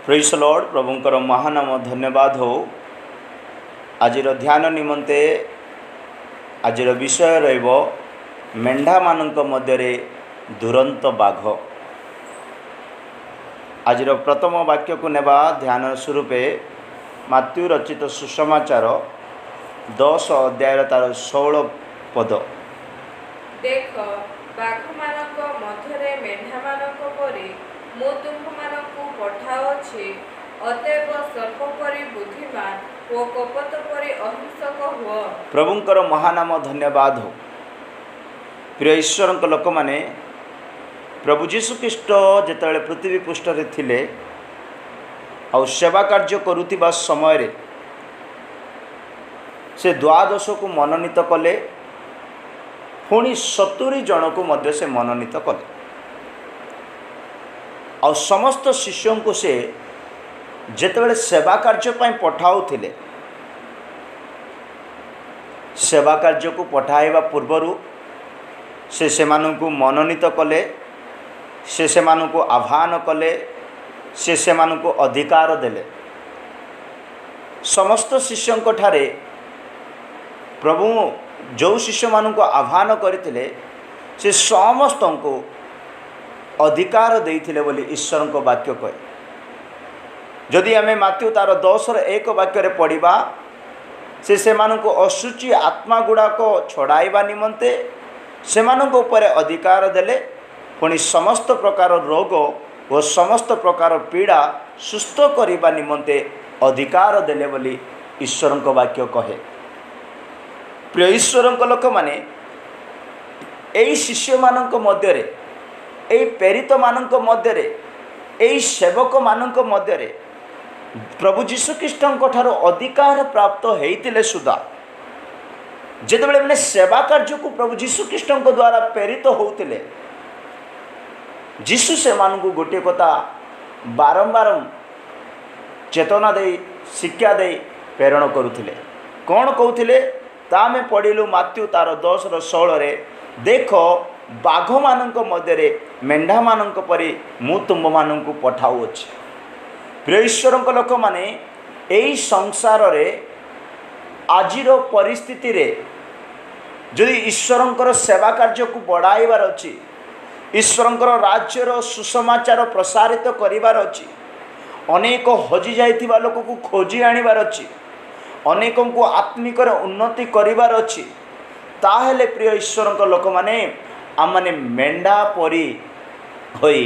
Praise the Lord. प्रभुंकर महानाम धन्यवाद हो। आज ध्यान निमंते आज विषय रहिबो मेंढा मानक मध्य दुरंत बाघ। आज प्रथम वाक्य को नेबा ध्यान स्वरूपे मात्यु रचित सुसमाचार 10 अध्याय तार 16 पद। देख बाघ मानक मध्य मेंढा मानक परि मु तुम्भमानंकु पठाउछि, अतएव सर्प परि बुद्धिमान ओ कपट परि अहिंसक हुओ। प्रभुंकर महानाम धन्यवाद हो। प्रिय ईश्वर लोक माने प्रभु जीशु ख्रीष्ट जेतबेले पृथ्वी पृष्ठ रे थिले और सेवा कार्य करुथिबा समय रे से द्वादश को मनोनीत कले, पुणी 70 जन को मध्य से मनोनीत कले और समस्त शिष्यों को से जेतेबेले सेवा कार्य पई पठाउथिले, सेवा कार्य को पठाइबा पूर्वरु से सेमानंकु मनोनीत कले, से सेमानंकु आह्वान कले, से सेमानंकु अधिकार देले। समस्त शिष्यों ठारे प्रभु जो शिष्य मानक आह्वान करते से समस्त को अधिकार देइथिले बोली ईश्वर को वाक्य कहे। जदि आमे मात्यु तार 10:1 वाक्य पढ़ा से मानक अशुचि आत्मा गुड़ाक छड़ाइबा निमंते सेमानक ऊपर अधिकार देले, पुणी समस्त प्रकार रोग और समस्त प्रकार पीड़ा सुस्थ करने निमंते अधिकार देले बोली ईश्वर को वाक्य कहे। प्रिय ईश्वर लोक माने यही शिष्य मानक मध्य यही प्रेरित मानक मध्य यही सेवक मानक मध्य प्रभु जीशु ख्रीष्ट अधिकार प्राप्त होते सुधा जेतेबेले मैंने सेवा कार्य को प्रभु जीशु ख्रीष्ट द्वारा प्रेरित होते जीशु से मानू गोटे कथा बारंबार चेतना दे शिक्षा दे प्रेरण करुले। कौन कहते तामे पढ़िलु मात्यु तार 10:16 रे, देख बाघ मानक मध्य मेंढा मानक परि मु तुम मानक पठाउछि। प्रिय ईश्वर लोक माने एई संसार रे आजिर परिस्थिति रे जदि ईश्वरंकर सेवा कार्य को बढ़ाइबार अछि, ईश्वरंकर राज्यर सुसमाचार प्रसारित करिवार अछि, अनेक हजि जाइथिबा लोक को खोजी आनिबार अछि, अनेकों को आत्मिक उन्नति करिवार अछि, ताहेले प्रिय ईश्वर लोक माने आमने मेंढा परी होई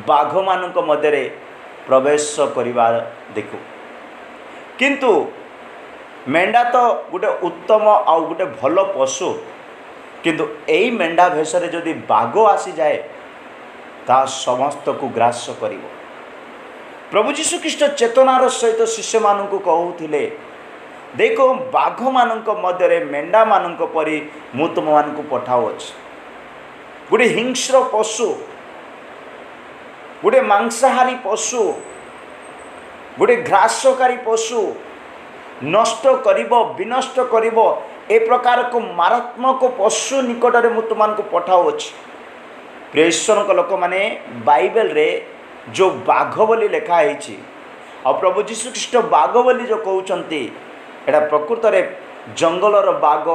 बाघ मानक मध्य प्रवेश करिवार देखु। किंतु मेंढा तो गोटे उत्तम आ गोटे भल पशु, किंतु एई मेंढा भेषरे जदि बाघ आसी जाए ता समस्त को ग्रास करिवो। प्रभु जीशु ख्रीष्ट चेतनार सहित शिष्य मानक कहउथिले, देखो बाघ मानक मध्य मेंढा मानक परी मु तुम मानक पठाउछि। गोटे हिंस्र पशु, गोटे मांसाहारी पशु, गोटे घ्रासकारी पशु नष्ट करिबो, विनष्ट करिबो, ए प्रकार को मारात्मक पशु निकट में मु तुम मानक पठाउछि। प्रिय ईश्वर लोक माने बाइबल रे जो बाघ बोली लिखा है और प्रभु जीशु ख्रीष्ट बाघ बोली जो कहउचंती एटा प्रकृत रे जंगलर बाघ,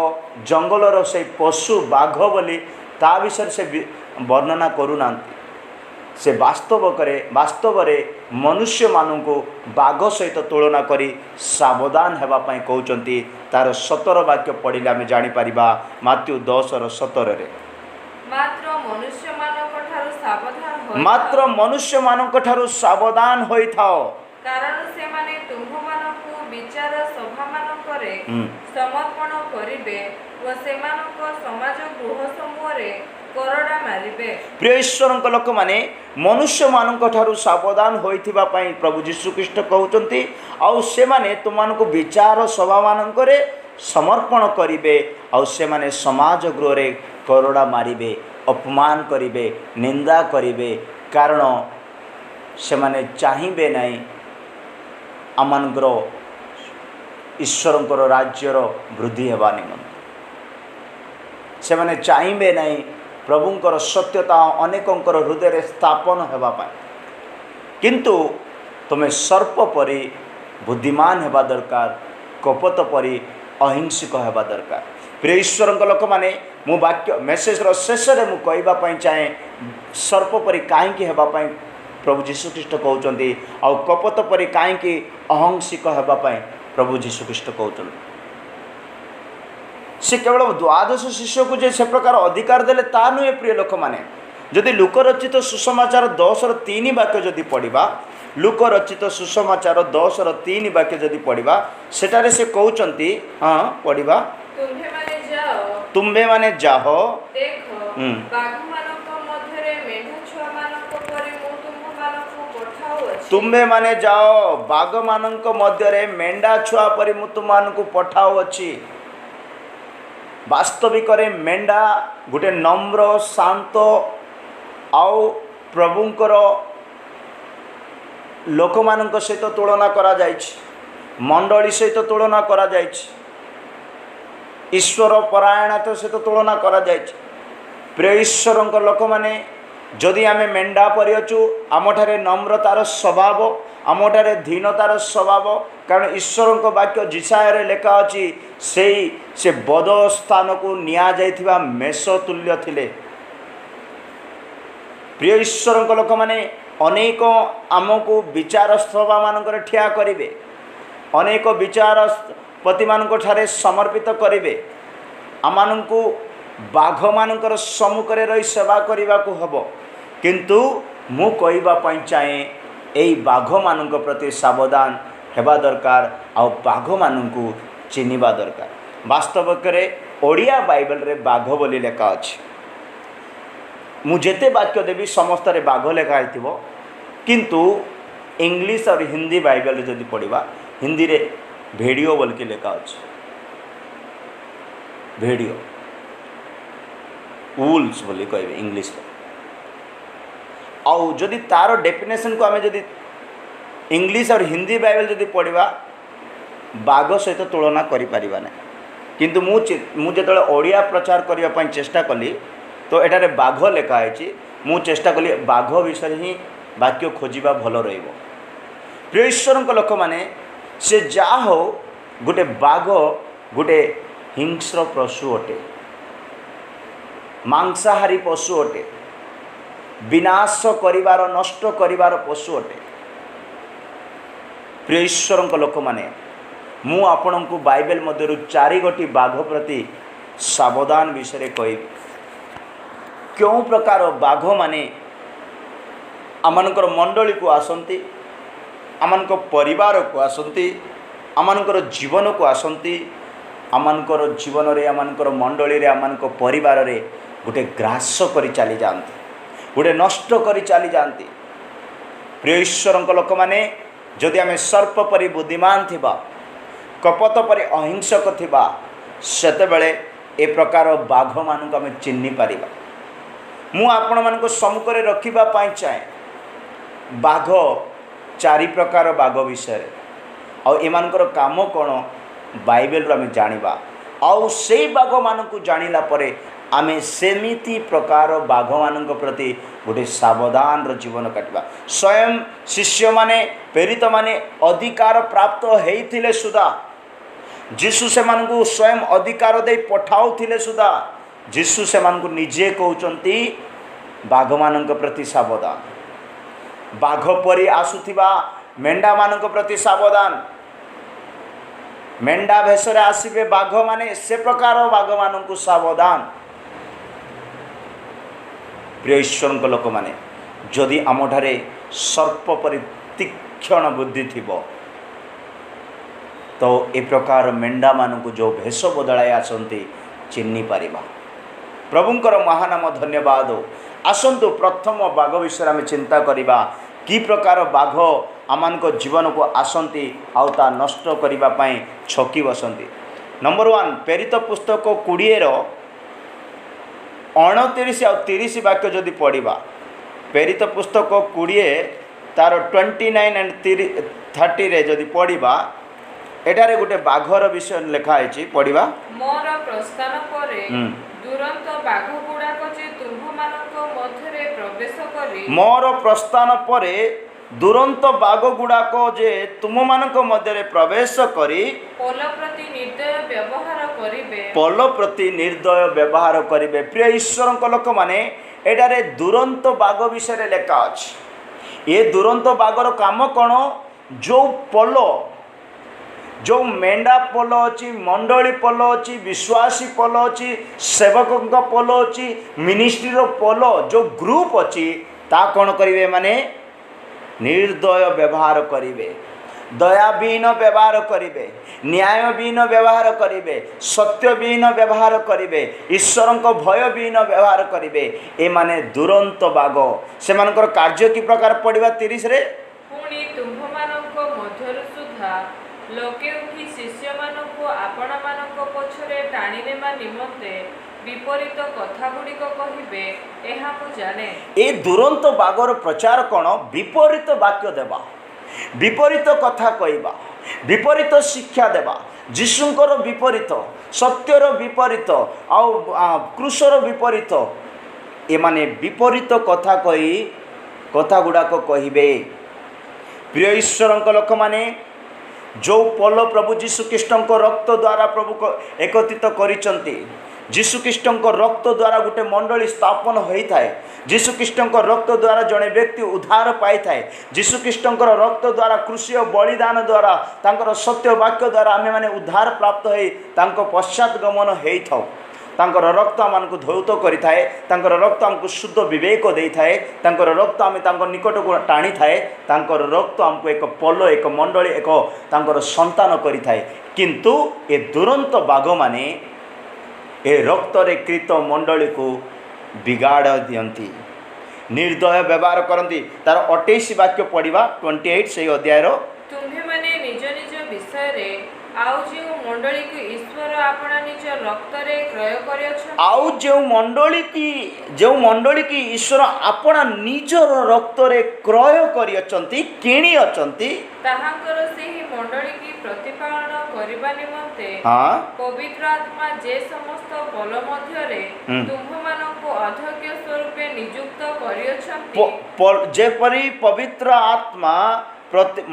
जंगलर से पशु बाघ बोली ता विषय से वर्णना करूना। से वास्तव रे मनुष्य मानू को बाघ सहित तुलना करी सावधान हेबा पई कहउचंती। तार 17 वाक्य पढ़िले आमे जानि परिबा मात्यु 10:17 रे, मात्र मनुष्य मानक ठारू सावधान होइथाओ, कारण से माने तुम्भमानंकु विचार सभा मानकरे समर्पण करिबे व सेमानक समाज गृह समूह रे करडा मारिबे। प्रिय ईश्वर लोक माने मनुष्य मानक ठारू सावधान होइथिबा पई प्रभु जीशु ख्रीष्ट कहउचंती, आउ से माने तुमानकु विचार सभा मानकरे समर्पण करिबे आउ से माने समाज गृह रे करडा मारिबे, अपमान करिबे, निंदा करिबे, कारण से माने चाहिबे नहीं आमनकर ईश्वरंकर राज्यर वृद्धि हेबा निमंते। से माने चाहिबे नहीं प्रभुंकर सत्यता अनेकंकर हृदय स्थापन हेबा पाए। किंतु तुम सर्प परी बुद्धिमान हेबा दरकार, कपट परी अहिंसक हेबा दरकार। प्रिय ईश्वर लोक मैंने मु वाक्य मेसेज शेष में मुझे चाहे सर्प परी कहीं हेबापी प्रभु जीशुख्रीष्ट कहते आउ कपट परी कहीं अहंसिक हेबापी प्रभु जीशुख्रीष्ट कहते। से केवल द्वादश शिष्य को जे से प्रकार अधिकार देले ता नुहे। प्रिय लोक मैंने जदि लुक रचित सुसमाचार 10:3 वाक्य जदि पढ़ा, लुक रचित सुसमाचार 10:3 वाक्य जदि पढ़ा सेटारे से कहते हाँ पढ़ा तुम्भे माने जाओ तुम्भे माने जाओ बाघ मानक मध्य मेंढा छुआ परी मु तुम पठाऊ अच्छी। वास्तविक मेंढा गोटे नम्र शांत आउ प्रभुंकर लोक मान सहित तुलना करा जायछि, मंडली सहित तुलना करा जायछि, ईश्वर परायणता सहित तुलना करा जायछि। प्रिय ईश्वर लोक माने जदि आमे मेंढा परि अछु आमठारे नम्रतार स्वभाव, आमठारे धीनतार स्वभाव, कारण ईश्वर वाक्य जिसायर लेखा अच्छी से बद स्थान को निया जाइथिबा मेष तुल्य थिले। प्रिय ईश्वर लोक माने अनेक आमको विचार सभा मानकर ठिया करिवे, अनेक विचार पति मानक ठारे समर्पित करिवे, आमानंकु बाघ मानकर सम्मुख रे रही सेवा करने को हब। किंतु मु कहबा पई चाहे एई बाघ मानक प्रति सावधान हेबा दरकार आ बाघ मानकु चिन्हिबा दरकार। वास्तविक रे ओडिया बाइबल रे बाघ बोली लेखा अछि। मु जेते वाक्य देवी समस्त रे बाघ लेखा आइथिबो, किंतु इंग्लिश और हिंदी बाइबल रे जदि पढ़िबा हिंदी रे भेड़ियो बोल के लेखा अछि। भेड़ियो वुल्स बोली कहबे इंग्लिश रे। आउ जदि तार डेफिनेशन को आमे जदि इंग्लिश और हिंदी बाइबल जदि पढ़िबा बाघ सहित तुलना करि परिबा नै। किंतु मु जेतले ओडिया प्रचार करिया पई चेष्टा कली तो एटारे बाघ लेखा है। मु चेष्टा कली बाघ विषय ही वाक्य खोजिबा भल रहिबो। प्रिय ईश्वर लोक माने से जा हो गोटे बाघ गोटे हिंस्र पशु अटे, मांसाहारी पशु अटे, विनाश करिवार नष्ट करिवार पशु अटे। प्रिय ईश्वर लोक माने मु आपन को बाइबल मध्यरु 4 गोटी बाघ प्रति सावधान विषय कहि। क्यों प्रकार बाघ माने आमनकर मंडली को आसंती, आमनकर परिवार को आसंती, आमनकर जीवन को आसंती, आमनकर जीवन रे आमनकर मंडली रे आमनकर परिवार रे गोटे ग्रास करी चली जाती, गोटे नष्ट करी चली जाती। प्रिय ईश्वर लोक माने जदि आमे सर्प परि बुद्धिमान थिबा, कपट परि अहिंसक थिबा, सेते बेले ए प्रकार बाघ मानक आमे चिन्हि पारिबा। मु आपण मानक सम्मुख रे रखिबा पाई चाहे बाघ 4 प्रकार बाघ विषय आ एमानकर काम कौन बाइबल रो आमे जानिबा। आउ से बाघ मानक जानिला परे आमे सेमिति प्रकार बाघ मानक प्रति गोटे सावधान रो जीवन काटिबा। स्वयं शिष्य माने प्रेरित माने अधिकार प्राप्त हेइथिले सुधा जीशु से मानकु स्वयं अधिकार दे पठाउथिले सुधा जीशु से मानकु निजे कहउचंती बाघ मानक प्रति सावधान, बाघ परी आसुथिबा मेंढा मानक प्रति सावधान। मेंढा भेषरे आसिबे बाघ माने से प्रकार बाघ मानकु सावधान। प्रिय ईश्वर लोक माने जदि आमठारे सर्प परि तीक्ष्ण बुद्धि थिबो तो ए प्रकार मेंढा मानकु जो भेष बदलाई आसंती चिन्हि पारिबा। प्रभुंकर महानाम धन्यवाद। आसंतु प्रथम बाघ विषय आम चिंता करिबा कि प्रकार बाघ आमानक जीवन को आसंती आउता नष्ट करिबा पई छकी बसंती। नंबर 1 प्रेरित पुस्तक 20 29 और 30 वाक्य जदि पढ़ा, प्रेरित पुस्तक 20 तार 29 एंड 30 रे जदि पढ़ा एटारे गोटे बाघर विषय लिखा है पढ़ा। मोर प्रस्थान परे दुरंत बाघ गुड़ाक जे तुम्भमानक मध्यरे प्रवेश करी, मोर प्रस्थान परे ଦୁରନ୍ତ ବାଘ ଗୁଡ଼ାକ ଯେ ତୁମମାନଙ୍କ ମଧ୍ୟରେ ପ୍ରବେଶ କରି ପୋଲ ପ୍ରତି ନିର୍ଦ୍ଦୟ ବ୍ୟବହାର କରିବେ। ପଲ ପ୍ରତି ନିର୍ଦ୍ଦୟ ବ୍ୟବହାର କରିବେ। ପ୍ରିୟ ଈଶ୍ୱରଙ୍କ ଲୋକମାନେ, ଏଠାରେ ଦୁରନ୍ତ ବାଘ ବିଷୟରେ ଲେଖା ଅଛି। ଏ ଦୁରନ୍ତ ବାଘର କାମ କ'ଣ? ଯେଉଁ ପୋଲ, ଯେଉଁ ମେଣ୍ଢା ପୋଲ ଅଛି, ମଣ୍ଡଳୀ ପୋଲ ଅଛି, ବିଶ୍ୱାସୀ ପୋଲ ଅଛି, ସେବକଙ୍କ ପୋଲ ଅଛି, ମିନିଷ୍ଟ୍ରିର ପୋଲ, ଯେଉଁ ଗ୍ରୁପ ଅଛି, ତା କ'ଣ କରିବେ? ମାନେ ନିର୍ଦ୍ଦୟ ବ୍ୟବହାର କରିବେ, ଦୟାବିହୀନ ବ୍ୟବହାର କରିବେ, ନ୍ୟାୟବିହୀନ ବ୍ୟବହାର କରିବେ, ସତ୍ୟବିହୀନ ବ୍ୟବହାର କରିବେ, ଈଶ୍ୱରଙ୍କ ଭୟବିହୀନ ବ୍ୟବହାର କରିବେ। ଏମାନେ ଦୁରନ୍ତ ବାଘ। ସେମାନଙ୍କର କାର୍ଯ୍ୟ କି ପ୍ରକାର ପଡ଼ିବା 30ରେ? ପୁଣି ତୁମ୍ଭମାନଙ୍କ ମଧ୍ୟରୁ ସୁଦ୍ଧା ଲୋକେ ଉଠି ଶିଷ୍ୟମାନଙ୍କୁ ଆପଣମାନଙ୍କ ପଛରେ ଟାଣିନେବା ନିମନ୍ତେ ବିପରୀତ କଥାଗୁଡ଼ିକ କହିବେ, ଏହା ମୁଁ ଜାଣେ। ଏ ଦୁରନ୍ତ ବାଘର ପ୍ରଚାର କ'ଣ? ବିପରୀତ ବାକ୍ୟ ଦେବା, ବିପରୀତ କଥା କହିବା, ବିପରୀତ ଶିକ୍ଷା ଦେବା, ଯୀଶୁଙ୍କର ବିପରୀତ, ସତ୍ୟର ବିପରୀତ, ଆଉ କୃଷର ବିପରୀତ। ଏମାନେ ବିପରୀତ କଥା କହି କଥା ଗୁଡ଼ାକ କହିବେ। ପ୍ରିୟ ଈଶ୍ୱରଙ୍କ ଲୋକମାନେ, ଯେଉଁ ପୋଲ ପ୍ରଭୁ ଯୀଶୁଖ୍ରୀଷ୍ଟଙ୍କ ରକ୍ତ ଦ୍ୱାରା ପ୍ରଭୁ ଏକତ୍ରିତ କରିଛନ୍ତି, ଯୀଶୁଖ୍ରୀଷ୍ଟଙ୍କ ରକ୍ତ ଦ୍ୱାରା ଗୋଟେ ମଣ୍ଡଳୀ ସ୍ଥାପନ ହୋଇଥାଏ, ଯୀଶୁଖ୍ରୀଷ୍ଟଙ୍କ ରକ୍ତ ଦ୍ୱାରା ଜଣେ ବ୍ୟକ୍ତି ଉଦ୍ଧାର ପାଇଥାଏ, ଯୀଶୁଖ୍ରୀଷ୍ଟଙ୍କର ରକ୍ତ ଦ୍ୱାରା କୃଷିୟ ବଳିଦାନ ଦ୍ୱାରା, ତାଙ୍କର ସତ୍ୟ ବାକ୍ୟ ଦ୍ୱାରା ଆମେମାନେ ଉଦ୍ଧାର ପ୍ରାପ୍ତ ହୋଇ ତାଙ୍କ ପଶ୍ଚାତଗମନ ହେଇଥାଉ। ତାଙ୍କର ରକ୍ତ ଆମମାନଙ୍କୁ ଧୌତ କରିଥାଏ, ତାଙ୍କର ରକ୍ତ ଆମକୁ ଶୁଦ୍ଧ ବିବେକ ଦେଇଥାଏ, ତାଙ୍କର ରକ୍ତ ଆମେ ତାଙ୍କ ନିକଟକୁ ଟାଣିଥାଏ, ତାଙ୍କର ରକ୍ତ ଆମକୁ ଏକ ପୋଲ, ଏକ ମଣ୍ଡଳୀ, ଏକ ତାଙ୍କର ସନ୍ତାନ କରିଥାଏ। କିନ୍ତୁ ଏ ଦୁରନ୍ତ ବାଘମାନେ ଏ ରକ୍ତରେ କ୍ରୀତ ମଣ୍ଡଳୀକୁ ବିଗାଡ଼ ଦିଅନ୍ତି, ନିର୍ଦ୍ଦୟ ବ୍ୟବହାର କରନ୍ତି। ତାର 28 ବାକ୍ୟ ପଢ଼ିବା, 28 ସେହି ଅଧ୍ୟାୟର। ତୁମ୍ଭେମାନେ ନିଜ ନିଜ ବିଷୟରେ ଆଉ ଯେଉଁ ମଣ୍ଡଳୀକୁ ଈଶ୍ୱର ଆପଣା ନିଜ ରକ୍ତରେ କ୍ରୟ କରିଅଛନ୍ତି, ଆଉ ଯେଉଁ ମଣ୍ଡଳୀ କି ଈଶ୍ୱର ଆପଣା ନିଜର ରକ୍ତରେ କ୍ରୟ କରିଅଛନ୍ତି, କିଣି ଅଛନ୍ତି, ତାହାଙ୍କର ସେହି ମଣ୍ଡଳୀକି ପ୍ରତିପାଳନ କରିବା ନିମନ୍ତେ ପବିତ୍ର ଆତ୍ମା ଯେ ସମସ୍ତ ପୋଲ ମଧ୍ୟରେ ତୁମ୍ଭମାନଙ୍କୁ ଅଧ୍ୟକ୍ଷ ସ୍ୱରୂପେ ନିଯୁକ୍ତ କରିଅଛନ୍ତି, ଯେପରି ପବିତ୍ର ଆତ୍ମା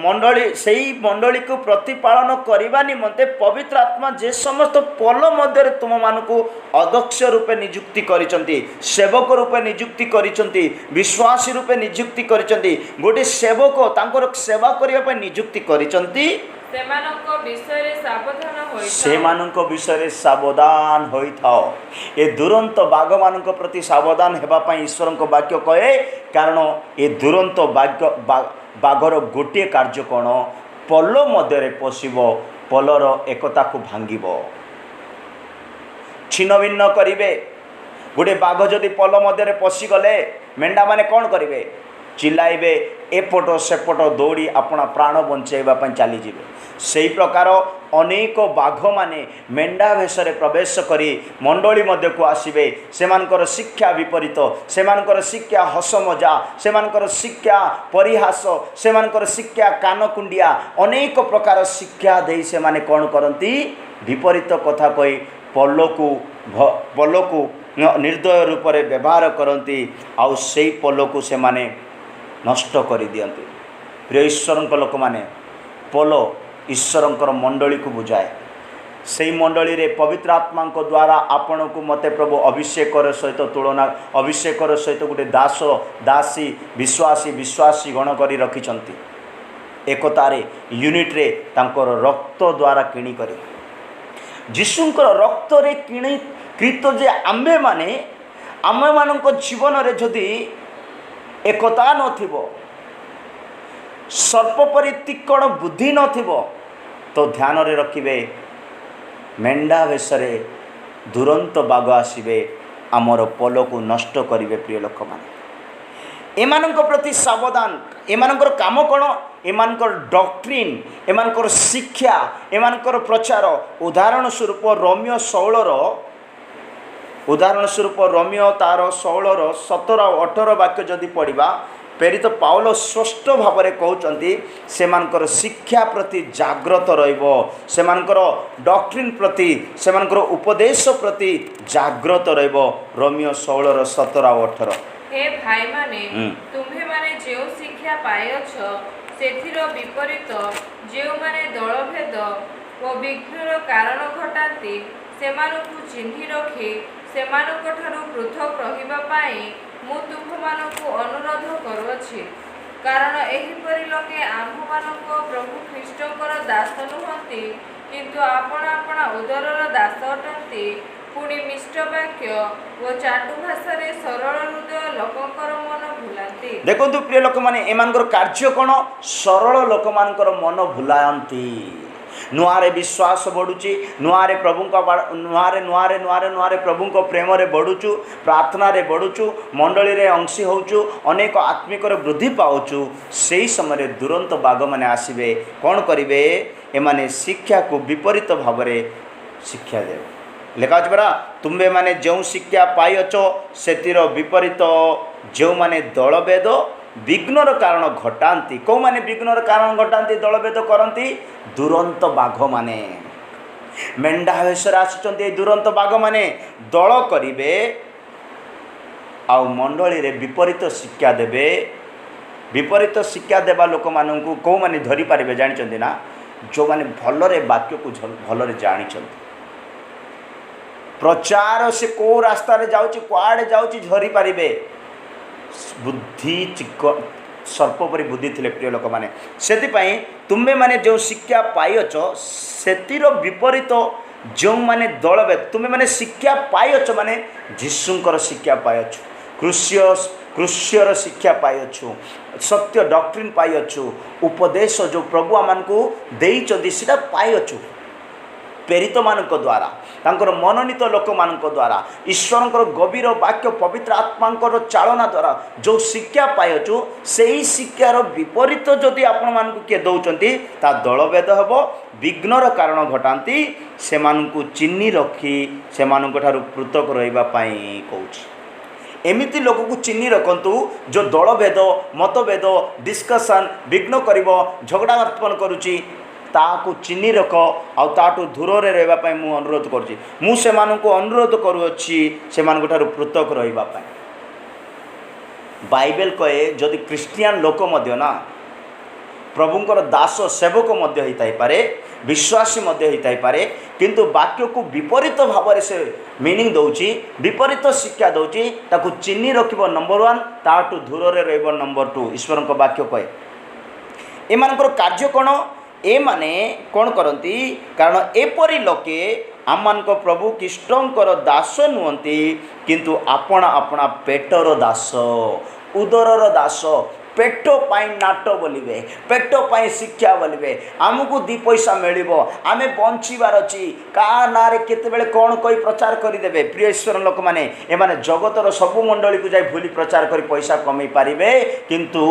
ମଣ୍ଡଳୀ ସେହି ମଣ୍ଡଳୀକୁ ପ୍ରତିପାଳନ କରିବା ନିମନ୍ତେ ପବିତ୍ର ଆତ୍ମା ଯେ ସମସ୍ତ ପୋଲ ମଧ୍ୟରେ ତୁମମାନଙ୍କୁ ଅଧ୍ୟକ୍ଷ ରୂପେ ନିଯୁକ୍ତି କରିଛନ୍ତି, ସେବକ ରୂପେ ନିଯୁକ୍ତି କରିଛନ୍ତି, ବିଶ୍ୱାସୀ ରୂପେ ନିଯୁକ୍ତି କରିଛନ୍ତି, ଗୋଟିଏ ସେବକ ତାଙ୍କର ସେବା କରିବା ପାଇଁ ନିଯୁକ୍ତି କରିଛନ୍ତି, ସେମାନଙ୍କ ବିଷୟରେ ସାବଧାନ ହୋଇଥାଅ। ଏ ଦୁରନ୍ତ ବାଘମାନଙ୍କ ପ୍ରତି ସାବଧାନ ହେବା ପାଇଁ ଈଶ୍ୱରଙ୍କ ବାକ୍ୟ କହେ। କାରଣ ଏ ଦୁରନ୍ତ ବାଘର ଗୋଟିଏ କାର୍ଯ୍ୟ କ'ଣ? ପୋଲ ମଧ୍ୟରେ ପଶିବ, ପୋଲର ଏକତାକୁ ଭାଙ୍ଗିବ, ଛିନ୍ନ ଭିନ୍ନ କରିବେ। ଗୋଟିଏ ବାଘ ଯଦି ପୋଲ ମଧ୍ୟରେ ପଶିଗଲେ, ମେଣ୍ଢାମାନେ କ'ଣ କରିବେ? ଚିଲ୍ଲାଇବେ, ଏପଟ ସେପଟ ଦୌଡ଼ି ଆପଣା ପ୍ରାଣ ବଞ୍ଚାଇବା ପାଇଁ ଚାଲିଯିବେ। ସେହି ପ୍ରକାର ଅନେକ ବାଘମାନେ ମେଣ୍ଢା ବେଶରେ ପ୍ରବେଶ କରି ମଣ୍ଡଳୀ ମଧ୍ୟକୁ ଆସିବେ। ସେମାନଙ୍କର ଶିକ୍ଷା ବିପରୀତ, ସେମାନଙ୍କର ଶିକ୍ଷା ହସ ମଜା, ସେମାନଙ୍କର ଶିକ୍ଷା ପରିହାସ, ସେମାନଙ୍କର ଶିକ୍ଷା କାନକୁଣ୍ଡିଆ, ଅନେକ ପ୍ରକାର ଶିକ୍ଷା ଦେଇ ସେମାନେ କ'ଣ କରନ୍ତି? ବିପରୀତ କଥା କହି ପୋଲକୁ ନିର୍ଦ୍ଦୟ ରୂପରେ ବ୍ୟବହାର କରନ୍ତି, ଆଉ ସେଇ ପୋଲକୁ ସେମାନେ ନଷ୍ଟ କରିଦିଅନ୍ତି। ପ୍ରିୟ ଈଶ୍ୱରଙ୍କ ଲୋକମାନେ, ପୋଲ ଈଶ୍ୱରଙ୍କର ମଣ୍ଡଳୀକୁ ବୁଝାଏ। ସେହି ମଣ୍ଡଳୀରେ ପବିତ୍ର ଆତ୍ମାଙ୍କ ଦ୍ୱାରା ଆପଣଙ୍କୁ ମୋତେ ପ୍ରଭୁ ଅଭିଷେକର ସହିତ ଅଭିଷେକର ସହିତ ଗୋଟେ ଦାସ ଦାସୀ ବିଶ୍ୱାସୀ ଗଣ କରି ରଖିଛନ୍ତି। ଏକତାରେ, ୟୁନିଟ୍ରେ ତାଙ୍କର ରକ୍ତ ଦ୍ୱାରା କିଣିକରି, ଯୀଶୁଙ୍କର ରକ୍ତରେ କିଣିକୃତ ଯେ ଆମେମାନଙ୍କ ଜୀବନରେ ଯଦି ଏକତା ନଥିବ, ସର୍ପ ପରି ତୀକ୍ଷ୍ଣ ବୁଦ୍ଧି ନଥିବ, ତ ଧ୍ୟାନରେ ରଖିବେ, ମେଣ୍ଢା ବେଶରେ ଦୁରନ୍ତ ବାଘ ଆସିବେ, ଆମର ପୋଲକୁ ନଷ୍ଟ କରିବେ। ପ୍ରିୟ ଲୋକମାନେ, ଏମାନଙ୍କ ପ୍ରତି ସାବଧାନ। ଏମାନଙ୍କର କାମ କ'ଣ? ଏମାନଙ୍କର ଡକ୍ଟ୍ରିନ୍, ଏମାନଙ୍କର ଶିକ୍ଷା, ଏମାନଙ୍କର ପ୍ରଚାର। ଉଦାହରଣ ସ୍ୱରୂପ ରୋମିଓ ତାର 16ର 17 ଆଉ 18 ବାକ୍ୟ ଯଦି ପଢ଼ିବା, ପ୍ରେରିତ ପାଉଲ ସ୍ପଷ୍ଟ ଭାବରେ କହୁଛନ୍ତି ସେମାନଙ୍କର ଶିକ୍ଷା ପ୍ରତି ଜାଗ୍ରତ ରହିବ, ସେମାନଙ୍କର ଡକ୍ଟ୍ରିନ୍ ପ୍ରତି, ସେମାନଙ୍କର ଉପଦେଶ ପ୍ରତି ଜାଗ୍ରତ ରହିବ। ରୋମିଓ 16ର 17 ଆଉ 18। हे भाई माने ହୁଁ तुम्हे माने जो शिक्षा पायछ सेथिर विपरीत जो माने दलभेद ओ विघ्नर कारण घटाती सेमानकु चिन्हि रखी सेमानक ठारू पृथक रहिबा पाई मु तुमମାନଙ୍କୁ अनुरोध करूअछि कारण एहिपरि लोके आम्भମାନଙ୍କ प्रभु ख्रीष्टଙ୍କର दास ନୁହନ୍ତି କିନ୍ତୁ ଆପଣ ଆପଣ ଉଦରର ଦାସ ଅଟନ୍ତି ପୁଣି ମିଷ୍ଟ ବାକ୍ୟ ଓ ଚାଟୁ ଭାଷାରେ ସରଳ ହୃଦୟ ଲୋକଙ୍କର ମନ ଭୁଲାନ୍ତି। ଦେଖନ୍ତୁ ପ୍ରିୟ ଲୋକମାନେ ଏମାନଙ୍କର କାର୍ଯ୍ୟ କ'ଣ? ସରଳ ଲୋକମାନଙ୍କର ମନ ଭୁଲାନ୍ତି। ନୂଆରେ ବିଶ୍ୱାସ ବଢ଼ୁଛି, ନୂଆରେ ପ୍ରଭୁଙ୍କ ନୂଆରେ ପ୍ରଭୁଙ୍କ ପ୍ରେମରେ ବଢ଼ୁଛୁ, ପ୍ରାର୍ଥନାରେ ବଢ଼ୁଛୁ, ମଣ୍ଡଳୀରେ ଅଂଶୀ ହେଉଛୁ, ଅନେକ ଆତ୍ମିକର ବୃଦ୍ଧି ପାଉଛୁ। ସେହି ସମୟରେ ଦୁରନ୍ତ ବାଘମାନେ ଆସିବେ, କ'ଣ କରିବେ? ଏମାନେ ଶିକ୍ଷାକୁ ବିପରୀତ ଭାବରେ ଶିକ୍ଷା ଦେବେ। ଲେଖା ଅଛି ପରା, ତୁମ୍ଭେମାନେ ଯେଉଁ ଶିକ୍ଷା ପାଇଅଛ ସେଥିର ବିପରୀତ ଯେଉଁମାନେ ଦଳଭେଦ ବିଘ୍ନର କାରଣ ଘଟାନ୍ତି। କେଉଁମାନେ ବିଘ୍ନର କାରଣ ଘଟାନ୍ତି, ଦଳଭେଦ କରନ୍ତି? ଦୁରନ୍ତ ବାଘମାନେ। ମେଣ୍ଢା ବେଶରେ ଆସୁଛନ୍ତି ଏଇ ଦୁରନ୍ତ ବାଘମାନେ, ଦଳ କରିବେ ଆଉ ମଣ୍ଡଳୀରେ ବିପରୀତ ଶିକ୍ଷା ଦେବେ। ବିପରୀତ ଶିକ୍ଷା ଦେବା ଲୋକମାନଙ୍କୁ କେଉଁମାନେ ଧରିପାରିବେ ଜାଣିଛନ୍ତି ନା? ଯେଉଁମାନେ ଭଲରେ ବାକ୍ୟକୁ ଭଲରେ ଜାଣିଛନ୍ତି। ପ୍ରଚାର ସେ କେଉଁ ରାସ୍ତାରେ ଯାଉଛି, କୁଆଡ଼େ ଯାଉଛି ଧରିପାରିବେ। ବୁଦ୍ଧି ସର୍ପ ପରି ବୁଦ୍ଧି ଥିଲେ ପ୍ରିୟ ଲୋକମାନେ। ସେଥିପାଇଁ ତୁମେମାନେ ଯେଉଁ ଶିକ୍ଷା ପାଇଅଛ ସେଥିର ବିପରୀତ ଯେଉଁମାନେ ଦଳଭେଦ। ତୁମେମାନେ ଶିକ୍ଷା ପାଇଅଛ ମାନେ ଯୀଶୁଙ୍କର ଶିକ୍ଷା ପାଇଅଛ, କୃଷ୍ୟର ଶିକ୍ଷା ପାଇଅଛୁ, ସତ୍ୟ ଡକ୍ଟ୍ରିନ୍ ପାଇଅଛୁ, ଉପଦେଶ ଯେଉଁ ପ୍ରଭୁ ଆମମାନଙ୍କୁ ଦେଇଛନ୍ତି ସେଟା ପାଇଅଛୁ। ପ୍ରେରିତମାନଙ୍କ ଦ୍ୱାରା, ତାଙ୍କର ମନୋନୀତ ଲୋକମାନଙ୍କ ଦ୍ୱାରା, ଈଶ୍ୱରଙ୍କର ଗଭୀର ବାକ୍ୟ ପବିତ୍ର ଆତ୍ମାଙ୍କର ଚାଳନା ଦ୍ୱାରା ଯେଉଁ ଶିକ୍ଷା ପାଇଅଛୁ ସେହି ଶିକ୍ଷାର ବିପରୀତ ଯଦି ଆପଣମାନଙ୍କୁ କିଏ ଦେଉଛନ୍ତି ତା ଦଳଭେଦ ହେବ, ବିଘ୍ନର କାରଣ ଘଟାନ୍ତି। ସେମାନଙ୍କୁ ଚିହ୍ନି ରଖି ସେମାନଙ୍କ ଠାରୁ ପୃଥକ ରହିବା ପାଇଁ କହୁଛି। ଏମିତି ଲୋକକୁ ଚିହ୍ନି ରଖନ୍ତୁ ଯେଉଁ ଦଳଭେଦ, ମତଭେଦ, ଡିସ୍କସନ୍ ବିଘ୍ନ କରିବ, ଝଗଡ଼ା ଉତ୍ପନ୍ନ କରୁଛି। ତାହାକୁ ଚିହ୍ନି ରଖ ଆଉ ତାଠୁ ଦୂରରେ ରହିବା ପାଇଁ ମୁଁ ଅନୁରୋଧ କରୁଛି। ମୁଁ ସେମାନଙ୍କୁ ଅନୁରୋଧ କରୁଅଛି ସେମାନଙ୍କ ଠାରୁ ପୃଥକ ରହିବା ପାଇଁ। ବାଇବେଲ କହେ ଯଦି ଖ୍ରୀଷ୍ଟିଆନ ଲୋକ ମଧ୍ୟ ନା ପ୍ରଭୁଙ୍କର ଦାସ ସେବକ ମଧ୍ୟ ହେଇଥାଇପାରେ, ବିଶ୍ୱାସୀ ମଧ୍ୟ ହେଇଥାଇପାରେ, କିନ୍ତୁ ବାକ୍ୟକୁ ବିପରୀତ ଭାବରେ ସେ ମିନିଂ ଦେଉଛି, ବିପରୀତ ଶିକ୍ଷା ଦେଉଛି, ତାକୁ ଚିହ୍ନି ରଖିବ ନମ୍ବର 1, ତାଠୁ ଦୂରରେ ରହିବ ନମ୍ବର 2। ଈଶ୍ୱରଙ୍କ ବାକ୍ୟ କହେ। ଏମାନଙ୍କର କାର୍ଯ୍ୟ କ'ଣ? ଏମାନେ କ'ଣ କରନ୍ତି? କାରଣ ଏପରି ଲୋକେ ଆମମାନଙ୍କ ପ୍ରଭୁ ଖ୍ରୀଷ୍ଟଙ୍କର ଦାସ ନୁହନ୍ତି କିନ୍ତୁ ଆପଣା ଆପଣା ପେଟର ଦାସ, ଉଦରର ଦାସ। ପେଟ ପାଇଁ ନାଟ ବୋଲିବେ, ପେଟ ପାଇଁ ଶିକ୍ଷା ବୋଲିବେ। ଆମକୁ 2 ପଇସା ମିଳିବ, ଆମେ ବଞ୍ଚିବାର ଅଛି, କାହା ନାଁରେ କେତେବେଳେ କ'ଣ କହି ପ୍ରଚାର କରିଦେବେ। ପ୍ରିୟ ଈଶ୍ୱର ଲୋକମାନେ, ଏମାନେ ଜଗତର ସବୁ ମଣ୍ଡଳୀକୁ ଯାଇ ଭୁଲି ପ୍ରଚାର କରି ପଇସା କମେଇ ପାରିବେ, କିନ୍ତୁ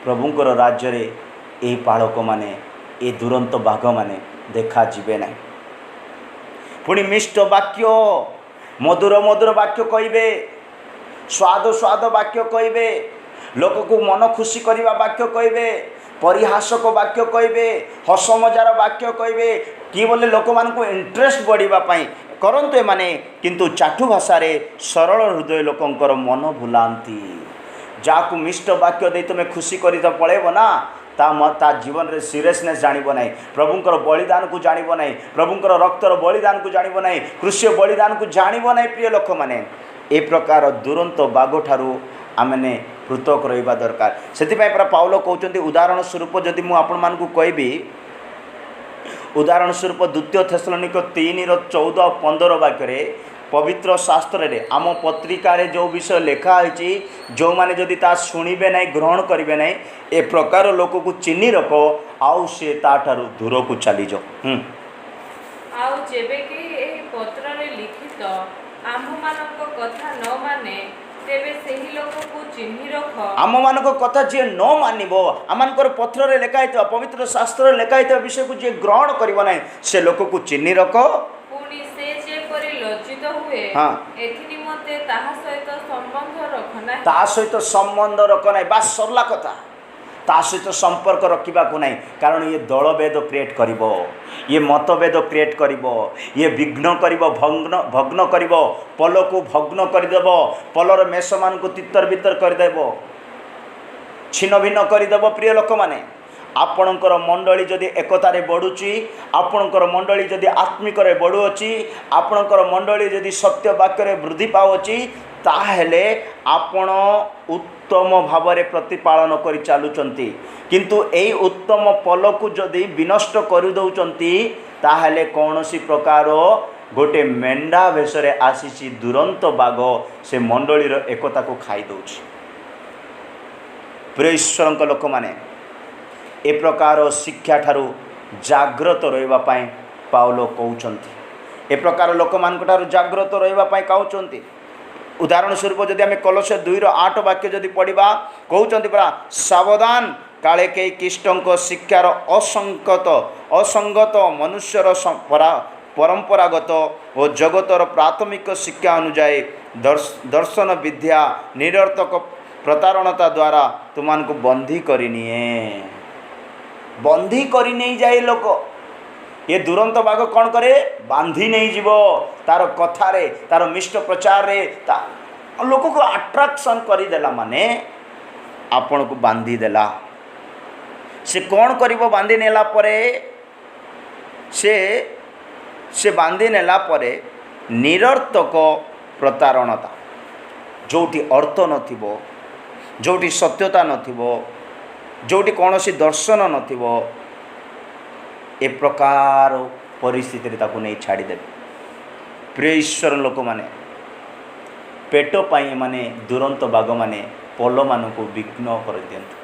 ପ୍ରଭୁଙ୍କର ରାଜ୍ୟରେ ଏହି ପାଳକମାନେ, ଏ ଦୁରନ୍ତ ବାଘମାନେ ଦେଖାଯିବେ ନାହିଁ। ପୁଣି ମିଷ୍ଟ ବାକ୍ୟ, ମଧୁର ବାକ୍ୟ କହିବେ, ସ୍ୱାଦ ବାକ୍ୟ କହିବେ, ଲୋକକୁ ମନ ଖୁସି କରିବା ବାକ୍ୟ କହିବେ, ପରିହାସକ ବାକ୍ୟ କହିବେ, ହସ ମଜାର ବାକ୍ୟ କହିବେ। କି ବୋଲେ ଲୋକମାନଙ୍କୁ ଇଣ୍ଟରେଷ୍ଟ ବଢ଼ିବା ପାଇଁ କରନ୍ତୁ ଏମାନେ, କିନ୍ତୁ ଚାଟୁ ଭାଷାରେ ସରଳ ହୃଦୟ ଲୋକଙ୍କର ମନ ଭୁଲାନ୍ତି। ଯାହାକୁ ମିଷ୍ଟ ବାକ୍ୟ ଦେଇ ତୁମେ ଖୁସି କରି ତ ପଳେଇବ ନା, ତା ଜୀବନରେ ସିରିୟସନେସ୍ ଜାଣିବ ନାହିଁ, ପ୍ରଭୁଙ୍କର ବଳିଦାନକୁ ଜାଣିବ ନାହିଁ, ପ୍ରଭୁଙ୍କର ରକ୍ତର ବଳିଦାନକୁ ଜାଣିବ ନାହିଁ, କୃଷ୍ୟ ବଳିଦାନକୁ ଜାଣିବ ନାହିଁ। ପ୍ରିୟ ଲୋକମାନେ, ଏ ପ୍ରକାର ଦୁରନ୍ତ ବାଘଠାରୁ ଆମେମାନେ ପୃଥକ ରହିବା ଦରକାର। ସେଥିପାଇଁ ପରା ପାଉଲ କହୁଛନ୍ତି, ଉଦାହରଣ ସ୍ୱରୂପ ଯଦି ମୁଁ ଆପଣମାନଙ୍କୁ କହିବି, ଉଦାହରଣ ସ୍ୱରୂପ 2 ଥେସଲୋନିକ 3:14-15 ବାକ୍ୟରେ ପବିତ୍ର ଶାସ୍ତ୍ରରେ ଆମ ପତ୍ରିକାରେ ଯେଉଁ ବିଷୟ ଲେଖା ହୋଇଛି, ଯେଉଁମାନେ ଯଦି ତାହା ଶୁଣିବେ ନାହିଁ, ଗ୍ରହଣ କରିବେ ନାହିଁ, ଏ ପ୍ରକାର ଲୋକକୁ ଚିହ୍ନି ରଖ ଆଉ ସେ ତାଠାରୁ ଦୂରକୁ ଚାଲିଯାଅ। ଆଉ ଯେବେ କି ଏହି ପତ୍ରରେ ଲିଖିତ ଆମ୍ଭମାନଙ୍କ କଥା ନ ମାନେ ତେବେ ସେହି ଲୋକକୁ ଚିହ୍ନି ରଖ। ଆମମାନଙ୍କ କଥା ଯିଏ ନ ମାନିବ, ଆମମାନଙ୍କର ପତ୍ରରେ ଲେଖା ହେଇଥିବା, ପବିତ୍ର ଶାସ୍ତ୍ରରେ ଲେଖା ହେଇଥିବା ବିଷୟକୁ ଯିଏ ଗ୍ରହଣ କରିବ ନାହିଁ, ସେ ଲୋକକୁ ଚିହ୍ନି ରଖ। ପୁଣି ସେ ଯେପରି ଲଜ୍ଜିତ ହୁଏ, ଏଥି ନିମନ୍ତେ ତାହା ସହିତ ସମ୍ବନ୍ଧ ରଖ ନାହିଁ। ବାସ୍ ସରିଲା କଥା। ତା ସହିତ ସମ୍ପର୍କ ରଖିବାକୁ ନାହିଁ, କାରଣ ଇଏ ଦଳଭେଦ କ୍ରିଏଟ୍ କରିବ, ଇଏ ମତଭେଦ କ୍ରିଏଟ୍ କରିବ, ଇଏ ବିଘ୍ନ କରିବ, ଭଗ୍ନ କରିବ, ପୋଲକୁ ଭଗ୍ନ କରିଦେବ, ପୋଲର ମେଷମାନଙ୍କୁ ତିତର ବିତର କରିଦେବ, ଛିନ୍ନ ଭିନ୍ନ କରିଦେବ। ପ୍ରିୟ ଲୋକମାନେ, ଆପଣଙ୍କର ମଣ୍ଡଳୀ ଯଦି ଏକତାରେ ବଢ଼ୁଛି, ଆପଣଙ୍କର ମଣ୍ଡଳୀ ଯଦି ଆତ୍ମିକରେ ବଢ଼ୁଅଛି, ଆପଣଙ୍କର ମଣ୍ଡଳୀ ଯଦି ସତ୍ୟ ବାକ୍ୟରେ ବୃଦ୍ଧି ପାଉଅଛି, ତାହେଲେ ଆପଣ ଉତ୍ତମ ଭାବରେ ପ୍ରତିପାଳନ କରି ଚାଲୁଛନ୍ତି। କିନ୍ତୁ ଏହି ଉତ୍ତମ ପୋଲକୁ ଯଦି ବିନଷ୍ଟ କରିଦେଉଛନ୍ତି, ତାହେଲେ କୌଣସି ପ୍ରକାର ଗୋଟେ ମେଣ୍ଢା ବେଶରେ ଆସିଛି ଦୁରନ୍ତ ବାଘ ସେ ମଣ୍ଡଳୀର ଏକତାକୁ ଖାଇଦେଉଛି। ପ୍ରିୟ ଈଶ୍ୱରଙ୍କ ଲୋକମାନେ, ଏ ପ୍ରକାର ଶିକ୍ଷା ଠାରୁ ଜାଗ୍ରତ ରହିବା ପାଇଁ ପାଉଲ କହୁଛନ୍ତି, ଏ ପ୍ରକାର ଲୋକମାନଙ୍କ ଠାରୁ ଜାଗ୍ରତ ରହିବା ପାଇଁ କହୁଛନ୍ତି। ଉଦାହରଣ ସ୍ୱରୂପ ଯଦି ଆମେ କଲୋସ୍ୟ 2:8 ବାକ୍ୟ ଯଦି ପଢ଼ିବା, କହୁଛନ୍ତି ପରା, ସାବଧାନ, କାଳେ କେହି ଖ୍ରୀଷ୍ଟଙ୍କ ଶିକ୍ଷାର ଅସଙ୍ଗତ ମନୁଷ୍ୟର ପରମ୍ପରାଗତ ଓ ଜଗତର ପ୍ରାଥମିକ ଶିକ୍ଷା ଅନୁଯାୟୀ ଦର୍ଶନ ବିଦ୍ୟା ନିରର୍ଥକ ପ୍ରତାରଣତା ଦ୍ୱାରା ତୁମମାନଙ୍କୁ ବନ୍ଦୀ କରିନିଏ। ବନ୍ଦୀ କରି ନେଇଯାଏ ଲୋକ। ଏ ଦୁରନ୍ତ ବାଘ କ'ଣ କରେ? ବାନ୍ଧି ନେଇଯିବ ତାର କଥାରେ, ତାର ମିଷ୍ଟ ପ୍ରଚାରରେ, ଲୋକକୁ ଆଟ୍ରାକ୍ସନ୍ କରିଦେଲା, ମାନେ ଆପଣଙ୍କୁ ବାନ୍ଧିଦେଲା। ସେ କ'ଣ କରିବ? ବାନ୍ଧି ନେଲା ପରେ ସେ ବାନ୍ଧି ନେଲା ପରେ ନିରର୍ଥକ ପ୍ରତାରଣତା, ଯେଉଁଠି ଅର୍ଥ ନଥିବ, ଯେଉଁଠି ସତ୍ୟତା ନଥିବ, ଯେଉଁଠି କୌଣସି ଦର୍ଶନ ନଥିବ, ଏ ପ୍ରକାର ପରିସ୍ଥିତିରେ ତାକୁ ନେଇ ଛାଡ଼ିଦେବେ। ପ୍ରିୟ ଈଶ୍ୱର ଲୋକମାନେ, ପେଟ ପାଇଁ ଏମାନେ ଦୁରନ୍ତ ବାଘମାନେ ପୋଲମାନଙ୍କୁ ବିଘ୍ନ କରିଦିଅନ୍ତି,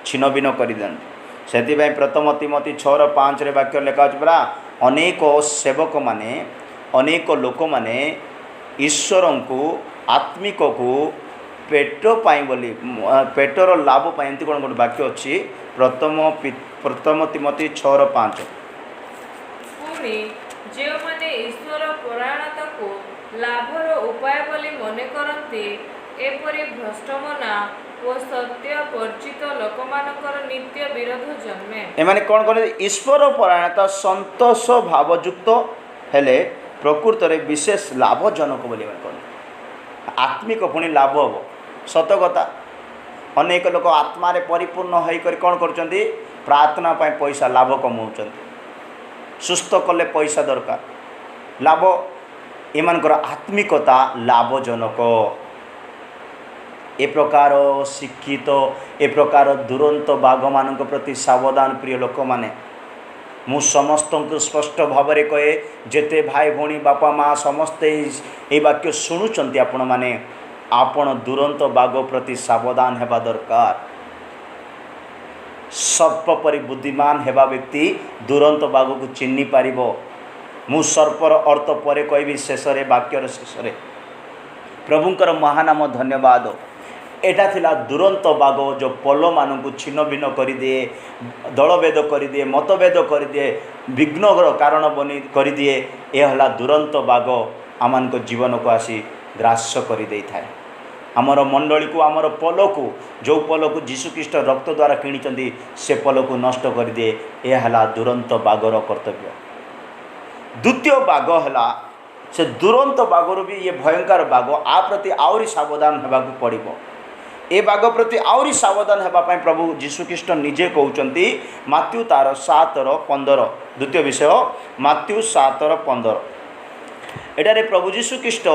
ଛିନ୍ନ ଭିନ୍ନ କରିଦିଅନ୍ତି। ସେଥିପାଇଁ ପ୍ରଥମ ତିମୋଥୀ 6:5 ବାକ୍ୟ ଲେଖା ଅଛି ପରା, ଅନେକ ସେବକମାନେ, ଅନେକ ଲୋକମାନେ ଈଶ୍ୱରଙ୍କୁ ଆତ୍ମିକକୁ ପେଟ ପାଇଁ ବୋଲି, ପେଟର ଲାଭ ପାଇଁ, ଏମିତି କ'ଣ ଗୋଟେ ବାକ୍ୟ ଅଛି, ପ୍ରଥମ ତିମୋଥୀ 6:5। ପୁଣି ଯେଉଁମାନେ ଈଶ୍ୱର ପରାୟଣତାକୁ ଲାଭର ଉପାୟ ବୋଲି ମନେ କରନ୍ତି, ଏପରି ଭ୍ରଷ୍ଟମନା ଓ ସତ୍ୟ ବର୍ଜିତ ଲୋକମାନଙ୍କର ନିତ୍ୟ ବିରୋଧ ଜନ୍ମେ। ଏମାନେ କ'ଣ କରନ୍ତି? ଈଶ୍ୱର ପରାୟଣତା ସନ୍ତୋଷ ଭାବଯୁକ୍ତ ହେଲେ ପ୍ରକୃତରେ ବିଶେଷ ଲାଭଜନକ ବୋଲି ଏମାନେ କହନ୍ତି। ଆତ୍ମିକ ପୁଣି ଲାଭ ହେବ, ସତ କଥା। ଅନେକ ଲୋକ ଆତ୍ମାରେ ପରିପୂର୍ଣ୍ଣ ହୋଇକରି କ'ଣ କରୁଛନ୍ତି? ପ୍ରାର୍ଥନା ପାଇଁ ପଇସା ଲାଭ କମାଉଛନ୍ତି। ସୁସ୍ଥ କଲେ ପଇସା ଦରକାର, ଲାଭ। ଏମାନଙ୍କର ଆତ୍ମିକତା ଲାଭଜନକ। ଏ ପ୍ରକାର ଶିକ୍ଷିତ, ଏ ପ୍ରକାର ଦୁରନ୍ତ ବାଘମାନଙ୍କ ପ୍ରତି ସାବଧାନ। ପ୍ରିୟ ଲୋକମାନେ, ମୁଁ ସମସ୍ତଙ୍କୁ ସ୍ପଷ୍ଟ ଭାବରେ କହେ, ଯେତେ ଭାଇ ଭଉଣୀ, ବାପା ମା' ସମସ୍ତେ ଏହି ବାକ୍ୟ ଶୁଣୁଛନ୍ତି, ଆପଣମାନେ, ଆପଣ ଦୁରନ୍ତ ବାଘ ପ୍ରତି ସାବଧାନ ହେବା ଦରକାର। ସର୍ପ ପରି ବୁଦ୍ଧିମାନ ହେବା ବ୍ୟକ୍ତି ଦୁରନ୍ତ ବାଘକୁ ଚିହ୍ନି ପାରିବ। ମୁଁ ସର୍ପର ଅର୍ଥ ପରେ କହିବି, ଶେଷରେ, ବାକ୍ୟର ଶେଷରେ। ପ୍ରଭୁଙ୍କର ମହାନାମ ଧନ୍ୟବାଦ। ଏଇଟା ଥିଲା ଦୁରନ୍ତ ବାଘ, ଯେଉଁ ପୋଲମାନଙ୍କୁ ଛିନ୍ନ ଭିନ୍ନ କରିଦିଏ, ଦଳଭେଦ କରିଦିଏ, ମତଭେଦ କରିଦିଏ, ବିଘ୍ନର କାରଣ କରିଦିଏ। ଏ ହେଲା ଦୁରନ୍ତ ବାଘ, ଆମମାନଙ୍କ ଜୀବନକୁ ଆସି ଗ୍ରାସ କରିଦେଇଥାଏ। ଆମର ମଣ୍ଡଳୀକୁ, ଆମର ପୋଲକୁ, ଯେଉଁ ପୋଲକୁ ଯୀଶୁଖ୍ରୀଷ୍ଟ ରକ୍ତ ଦ୍ୱାରା କିଣିଛନ୍ତି, ସେ ପୋଲକୁ ନଷ୍ଟ କରିଦିଏ। ଏହା ହେଲା ଦୁରନ୍ତ ବାଘର କର୍ତ୍ତବ୍ୟ। ଦ୍ୱିତୀୟ ବାଘ ହେଲା, ସେ ଦୁରନ୍ତ ବାଘରୁ ବି ଇଏ ଭୟଙ୍କର ବାଘ, ଆ ପ୍ରତି ଆହୁରି ସାବଧାନ ହେବାକୁ ପଡ଼ିବ। ଏ ବାଘ ପ୍ରତି ଆହୁରି ସାବଧାନ ହେବା ପାଇଁ ପ୍ରଭୁ ଯୀଶୁଖ୍ରୀଷ୍ଟ ନିଜେ କହୁଛନ୍ତି, ମାତ୍ୟୁ ତାର 7:15। ଦ୍ୱିତୀୟ ବିଷୟ, ମାତ୍ୟୁ 7:15। ଏଠାରେ ପ୍ରଭୁ ଯୀଶୁଖ୍ରୀଷ୍ଟ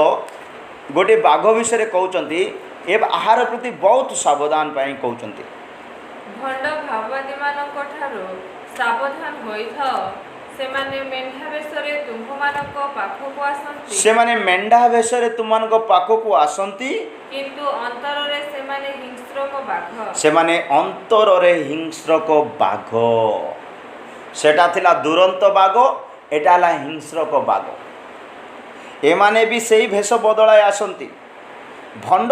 ଗୋଟିଏ ବାଘ ବିଷୟରେ କହୁଛନ୍ତି, ଏ ଆହାର ପ୍ରତି ବହୁତ ସାବଧାନ ପାଇଁ କହୁଛନ୍ତି। ଭଣ୍ଡ ଭାବବାଦୀମାନଙ୍କ ଠାରୁ ସାବଧାନ ହୋଇଥାଅ, ସେମାନେ ମେଣ୍ଢା ବେଶରେ ତୁମ୍ଭମାନଙ୍କ ପାଖକୁ ଆସନ୍ତି। ସେମାନେ ମେଣ୍ଢା ବେଶରେ ତୁମମାନଙ୍କ ପାଖକୁ ଆସନ୍ତି, କିନ୍ତୁ ଅନ୍ତରରେ ସେମାନେ ହିଂସ୍ରକ ବାଘ। ସେମାନେ ଅନ୍ତରରେ ହିଂସ୍ରକ ବାଘ। ସେଟା ଥିଲା ଦୁରନ୍ତ ବାଘ, ଏଟା ହେଲା ହିଂସ୍ରକ ବାଘ। ଏମାନେ ବି ସେଇ ଭେଷ ବଦଳାଇ ଆସନ୍ତି। ଭଣ୍ଡ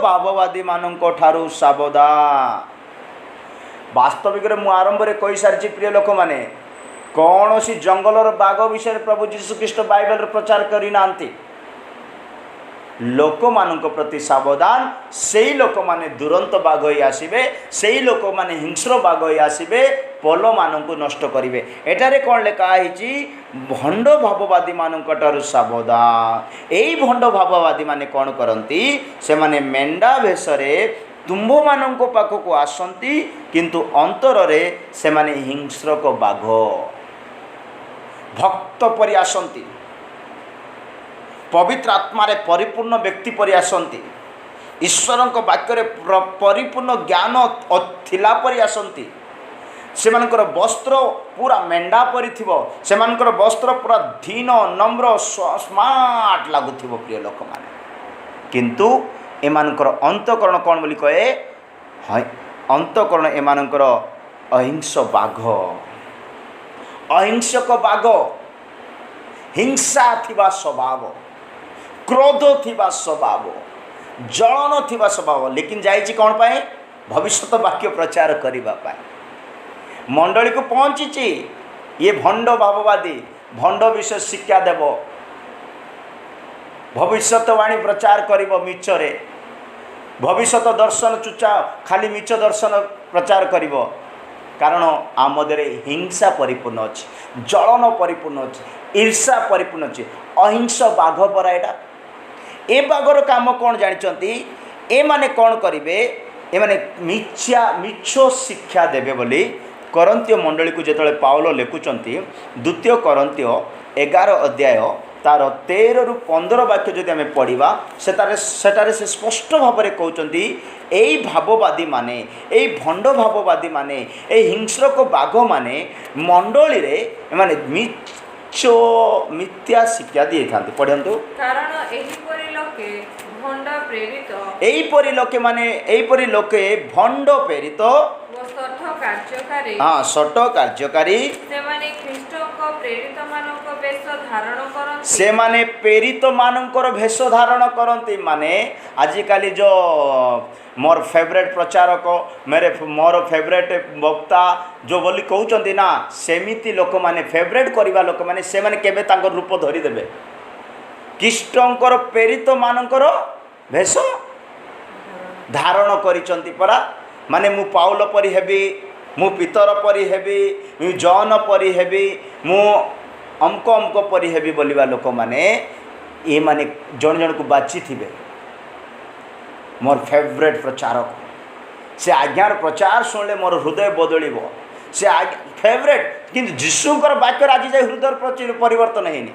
ଭାବବାଦୀମାନଙ୍କ ଠାରୁ ସାବଧାନ। ବାସ୍ତବିକରେ ମୁଁ ଆରମ୍ଭରେ କହିସାରିଛି, ପ୍ରିୟ ଲୋକମାନେ, କୌଣସି ଜଙ୍ଗଲର ବାଘ ବିଷୟରେ ପ୍ରଭୁ ଯୀଶୁଖ୍ରୀଷ୍ଟ ବାଇବେଲରେ ପ୍ରଚାର କରିନାହାନ୍ତି। लोक मानक प्रति सावधान से लोक माने दुरंत बाघ होई आसीबे से लोक माने हिंस्र बाघ होई आसीबे पल मानक नष्ट करिवे। एटारे कोन लेखा आइछि भंड भाववादी मानक ठारु सावधान। एई भंड भाववादी माने कोन करंती से माने मेंढा भेषरे तुम्भ मानक पाखक आसंती किंतु अंतर रे से माने हिंस्रक बाघ भक्त परि आसंती पवित्र आत्मारे परिपूर्ण व्यक्ति परि आसंती ईश्वर वाक्य परिपूर्ण ज्ञान थिला परि आसंती सेमानकर वस्त्र पूरा मेंढा परि थिबो सेमानकर वस्त्र पूरा धीन नम्र स्मार्ट लागुथिबो प्रिय लोक माने किंतु एमानकर अंतकरण कौन बोली कहे अंतकरण एमानकर अहिंस बाघ अहिंसक बाघ हिंसा थिबा स्वभाव क्रोध थिबा स्वभाव जलन थिबा स्वभाव लेकिन जाइछि कौन पाए भविष्यत वाक्य प्रचार करिबा पाए मंडली को पहुँची ये भंड भाववादी भंड विषय शिक्षा देव भविष्यतवाणी प्रचार करिब मिचरे भविष्यत दर्शन चुचा खाली मिच दर्शन प्रचार करिब कारण आमदरे हिंसा परिपूर्ण अच्छी जलन परिपूर्ण अच्छी ईर्षा परिपूर्ण अच्छी अहिंस बाघ परा एटा ए बाघर काम कौन जानते ए माने कौन करिवे ए माने मिछ शिक्षा देवे बोली करंतिय मंडली को जेतले पाउलो लेखुचंती द्वितीय करंतिय 11 अध्याय तार 13 रु 15 वाक्य जदि आम पढ़ा सेटारे से स्पष्ट भाव में कहते यही भाववादी माने यही भंड भाववादी माने यही हिंस्रक बाघ माने मंडली रे माने मिथ्या शिक्षा दिए था पढ़ंतु कारण एहिपरि लोके भंड प्रेरित एहिपरि लोके माने एहिपरि लोके भंड प्रेरित सठ कार्यकारी हाँ सठ कार्यकारी सेमाने ख्रीष्टक प्रेरित मानक वेश धारण करନ୍ତି सेमाने प्रेरित मानकर भेष धारण करନ୍ତି माने आजिकाली जो मोर फेवरेट प्रचारक मोर फेवरेट वक्ता जो बोली कहउचंती ना सेमिति लोक माने फेवरेट करिबा लोक माने से माने केबे तांकर रूप धरि देबे ख्रीष्टंकर प्रेरित मानकर भेष धारण करिचंती परा माने मु पाउल परि हेबी मु पितर परि हेबी मु जॉन परि हेबी मु अमक परि हेबी बोलिबा लोक माने ये माने जन जन को बाची थिबे मोर फेवरेट प्रचारक से आज्ञार प्रचार सुनले मोर हृदय बदलिबो से फेवरेट किंतु जीशुकर वाक्य आज जाए हृदय परिवर्तन हैनी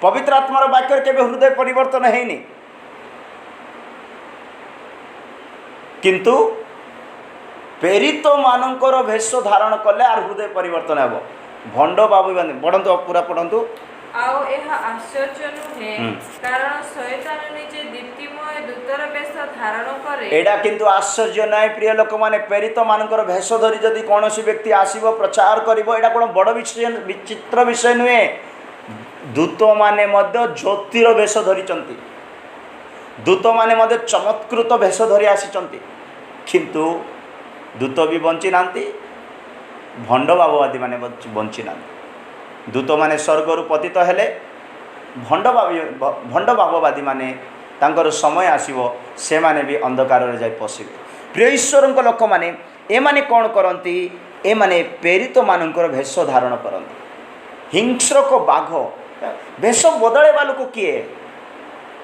पवित्र आत्मार वाक्य केबे हृदय परिवर्तन हैनी किंतु प्रेरित मानकर भेष धारण कले आर हृदय परिवर्तन हेबो भंड बाबू पढ़ंतु पूरा पढ़ंतु आउ एहा आश्चर्य नुहे कारण शैतान निजे दीप्तिमय दूतर वेश धारण करे एडा किंतु आश्चर्य नाय प्रिय लोक माने प्रेरित मानकर भेष धरी जदि कोनोसी व्यक्ति आसीबो प्रचार करिवो एडा कोन बड़ विचित्र विषय नुहे दूत माने मध्य ज्योतिर भेष धरिचंती दूत माने मध्य चमत्कृत भेष धरि आसीचंती किंतु दूत भी बंची नांती भंड भाववादी माने बंची नांती दूत माने स्वर्गरु पतित हेले भंड भाववादी माने तांकर समय आसीबो से माने भी अंधकार रे जाई पसिबे प्रिय ईश्वरक लोक माने ए माने कोन करंती ए माने प्रेरित मानकर भेष धारण करंती हिंस्रक बाघ भेष बदळेबा लोक किए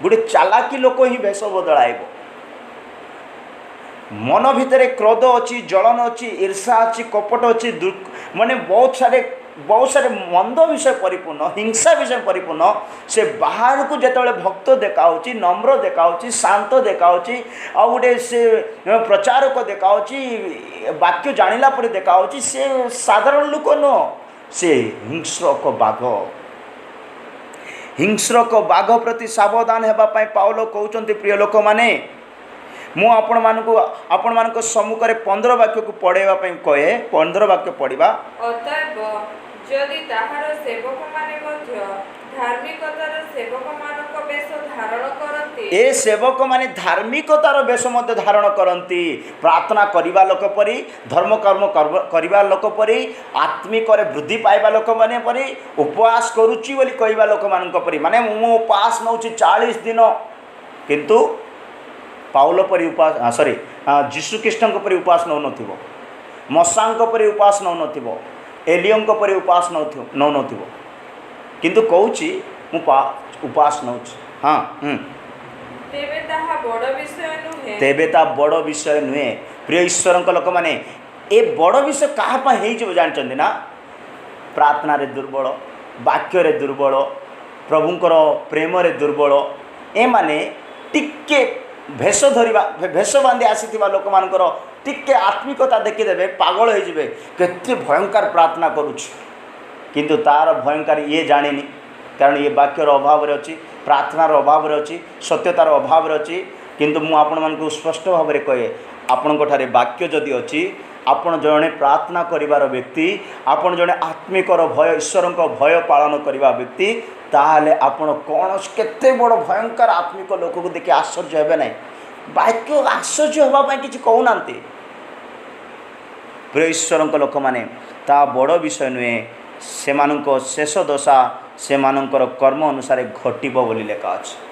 गोटे चालाकी लोक ही भेष बदलाइबो मन भितर क्रोध अच्छी जलन अच्छी ईर्षा अच्छी कपट अच्छी माने बहुत सारे मंद विषय परिपूर्ण हिंसा विषय परिपूर्ण से बाहर को जिते भक्त देखाऊँच नम्र देखाऊँच शांत देखाऊँच आ गोटे से प्रचारक देखाऊँच वाक्य जानिला पर देखाऊँच से साधारण लोक नुह से हिंस्रक बाघ प्रति सावधान हेबाई पाउल कहउचंती प्रिय लोक माने मु आपण मान सम्मुख में 15 वाक्य को पढ़ेवा कहे 15 वाक्य पढ़ा अतएव जदि ताहार सेवक माने मध्य धार्मिकतार सेवक मानक वेश धारण करती ए सेवक माने धार्मिकतार वेश मध्य धारण करती प्रार्थना करिबा लोक परी धर्म कर्म करिबा लोक परी आत्मिक वृद्धि पाइबा लोक माने परी उपवास करूची बोली कहबा लोक मानक परी माने मु उपवास नउची 40 दिन किंतु पाउल परी उपास सॉरी जीशुख्रीष्ण परी उपास नौ नथिबो, मशांक परी उपास नौ नथिबो, एलियंक परी उपास नौ नथिबो, किंतु कहूची मु उपास नौची। हाँ तेबे ताहा बड़ विषय नुहे, तेबे ता बड़ विषय नुहे। प्रिय ईश्वर लोक मैंने ए बड़ विषय क्या जानते ना, प्रार्थना रे दुर्बल, वाक्य रे दुर्बल, प्रभुंकर प्रेम रे दुर्बल, ए माने टिके भेष धरिबा भेष बांधि आसीथिबा लोक मानकर टिके आत्मिकता देखिदेवे पागल हो जिवे, केते भयंकर प्रार्थना करूछ, किंतु तार भयंकर ये जानिनी, कारण ये वाक्यर अभाव रे अछि, प्रार्थनार अभाव रे अछि, सत्यतार अभाव रे अछि। किंतु मु आपण मानकु स्पष्ट भाव में कहे, आपण ठारे वाक्य जदि अछि, आपण जणे प्रार्थना करिवार व्यक्ति, आपण जणे आत्मिकर भय ईश्वर भय पालन करिवा व्यक्ति, ताहले आपण कौन केते बड़ भयंकर आत्मिक लोक को देखि आश्चर्य हेबे नहीं। वाक्य आश्चर्य होगा किसी कहूना। प्रिय ईश्वर लोक मैंने ता बड़ विषय नुहे, से शेष दशा से कर्म अनुसार घटब बोली लेखा अच्छे।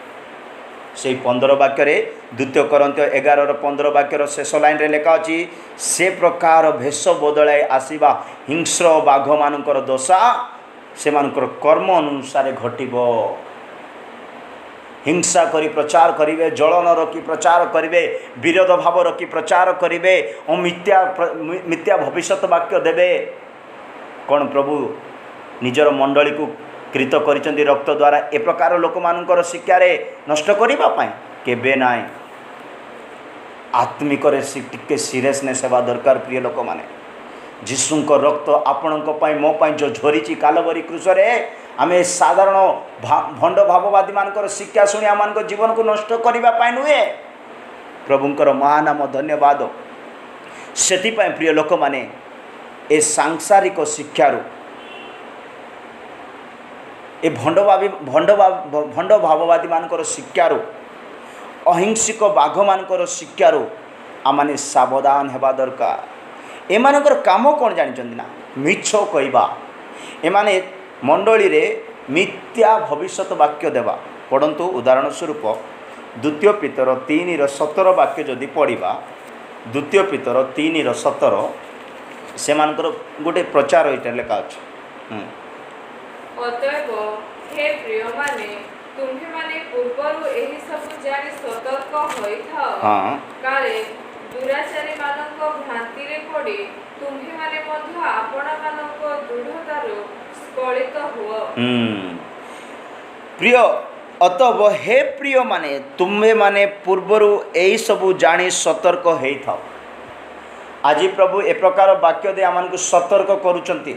से 15 वाक्य द्वितीय कोरिन्थीय 11:15 वाक्यर शेष लाइन रे लेखा अच्छी, से प्रकार भेष बदलाई आसवा हिंस्र बाघ मानकर दशा से कर्म अनुसार घटब। हिंसा करी प्रचार करिवे, जलन रखी प्रचार करिवे, विरोध भाव रखी प्रचार करिवे और मिथ्या भविष्यत वाक्य देवे। कौन प्रभु निजर मंडली को कृत करिसेंती रक्त द्वारा ए प्रकार लोक मानकर शिक्षा रे नष्ट करिबा पाई केबे नाई। आत्मिक टिके सीरियसनेस हेबा दरकार। प्रिय लोक माने जीशुंक रक्त आपणक पाई मो पाई जो झरीची कालवरी क्रूसरे, आमे साधारण भंड भाववादी मानकर शिक्षा शुणी आम जीवन को नष्ट करिबा पाई नुहे। प्रभुंकर महानाम धन्यवाद। सेथिपाई प्रिय लोक माने ए सांसारिक शिक्षारू ए भंड भाववादी मानकर शिक्षारू अहिंसिक बाघ मानकर शिक्षारू आमाने सावधान हेबा दरकार। एमानकर काम कौन जानते ना, मिछ कहवा। एमाने मंडली रे मिथ्या भविष्यत वाक्य देवा। पढ़ंतु उदाहरण स्वरूप द्वितीय पीतर 3:17 वाक्य जदि पढ़ा, द्वितीय पीतर 3:17 से गोटे प्रचार ये लेखा अच्छे। अतएव हे प्रिय माने तुम्हें माने पूर्वरु एही सब जानि सतर्क होइथाओ। हाँ काले दुराचारी मानक भ्रांति रे पड़ी तुम्हें माने मध्य आपणा मानक दृढ़तारो स्खलित हुओ। प्रिय अतएव हे प्रिय माने तुम्हें माने पूर्वरु एही सब जानि सतर्क होइथाओ। आज प्रभु ए प्रकार वाक्य दे आमान को सतर्क करूचंती,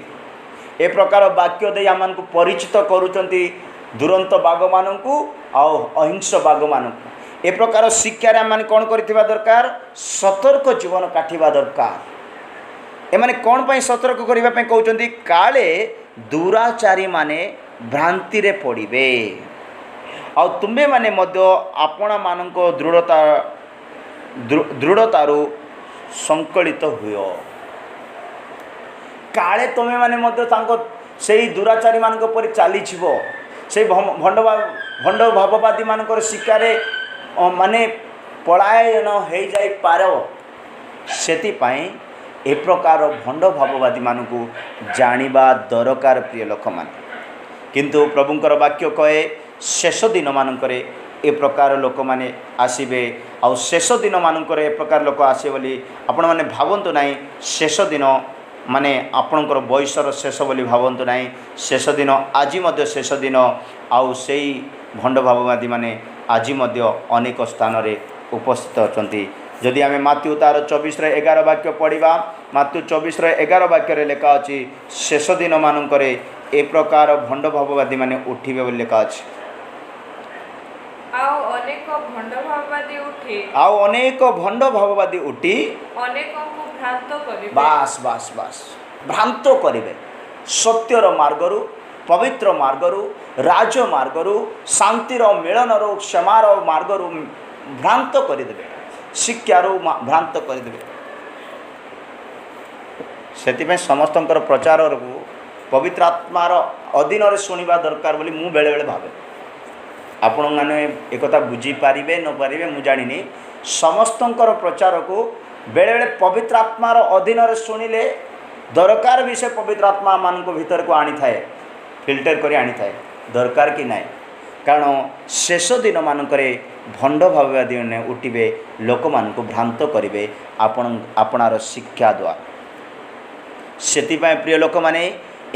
ए प्रकार वाक्य दे आमान को परिचित करूचंती दुरंत बाघ मानू आउ अहिंस बाघ मानू। ए प्रकार शिक्षा रे आम कौन करथिबा दरकार, सतर्क जीवन काटिबा दरकार। एमाने कौन पाई सतर्क करिबा पाई कहउचंती, काले दुराचारी माने भ्रांति रे पड़िबे आउ तुम्बे माने मध्य आपणा मानक दृढ़तारू संकलित हुओ। काले तुम्हें माने मध्य तांको सेही दुराचारी मानक परि चाली छिबो, से भंड भाववादी मानकर शिक्षा रे माने पलायन हो जाई पारो। सेतिपाई ए प्रकार भंड भाववादी मानकु जानिबा दरकार। प्रिय लोक मान किंतु प्रभुंकर वाक्य कहे शेष दिन मानकरे ए प्रकार लोक माने आसीबे। आ शेष दिन मानकरे ए प्रकार लोक आसे बोली आपण माने भावंतु नाही। शेष दिन माने आपणकर बयसर शेष बोली भावंतु नाही। शेष दिन आज मध्य शेष दिन आउ सेई भंड भाववादी माने आज मध्य अनेक स्थान रे उपस्थित अछंती। जदि आमे मात्यु तार 24:11 वाक्य पढ़िबा, मात्यु 24:11 वाक्य रे लेखा अछि, शेष दिन मानकरे ए प्रकार भंड भाववादी माने उठिबे बोली लेखा अछि। आउ अनेक भंड भाववादी उठी अनेक को भ्रांत करिवे। बास बास बास भ्रांत करिवे। सत्यर मार्गरु, पवित्र मार्गरु, राज मार्गरु, शांतिर मिलनर क्षमार मार्गरु भ्रांत करदेवे, शिक्षार भ्रांत करदेवे। से समस्तंकर प्रचार को पवित्र आत्मार अधीन शुणा दरकार बोली मु बेले बेले भावे। आपण मैंने एक बुझीपारे न पारे मुझे जानी समस्तंकर प्रचार को बेले बेले पवित्र आत्मार अधीन शुणिले दरकार भी से पवित्र आत्मा मान भीतर को आनी थाए फिल्टर कर आनी थाए दरकार कि ना कारण शेष दिन मानक भंड भाववादी ने उठे लोक मान भ्रांत करेंगे आपणार शिक्षा द्वारा से प्रिय लोक मैंने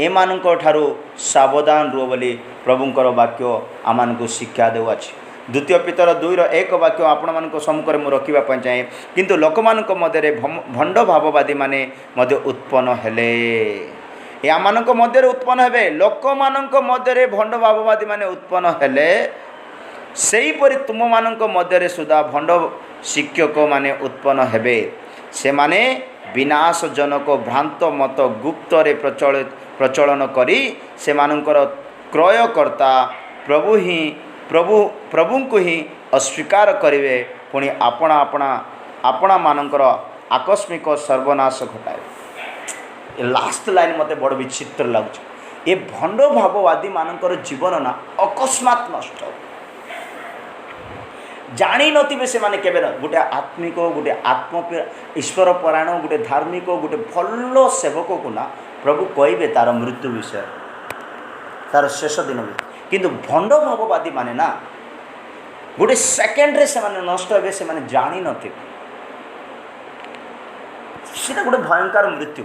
एमानक ठारू सावधान रुह बोली प्रभुंकर वाक्य आम को शिक्षा देउछि। द्वितीय पीतर 2:1 वाक्य आपण मान सम्मुख में रखा चाहे किंतु लोक मान मध्य भंड भाववादी माने मध्य उत्पन्न हेले या मानक मध्य उत्पन्न हेबे लोक मानक मध्य भंड भाववादी माने उत्पन्न हेले सेही परि तुम मानक मध्य सुधा भंड शिक्षक माने उत्पन्न हेबे से माने विनाशजनक भ्रांत मत गुप्त रे प्रचलन करी से मानकर क्रयकर्ता प्रभु को ही अस्वीकार करेंगे पुणी आपणा आपणा आपणा मानकर आकस्मिक सर्वनाश घटाए। लास्ट लाइन मते बड़ विचित्र लगुच ये भंड भाववादी मानकर जीवन ना अकस्मात नष्ट जानी नथिबे से माने केबे गोटे आत्मिक गोटे आत्म ईश्वर परायण गोटे धार्मिक गोटे भल सेवक को ना प्रभु कहबे तार मृत्यु विषय तार शेष दिन भी किंतु भंड भाववादी माने ना गोटे सेकेंड रे से माने नष्ट हे से माने जानी नथिबे सीधा गोटे भयंकर मृत्यु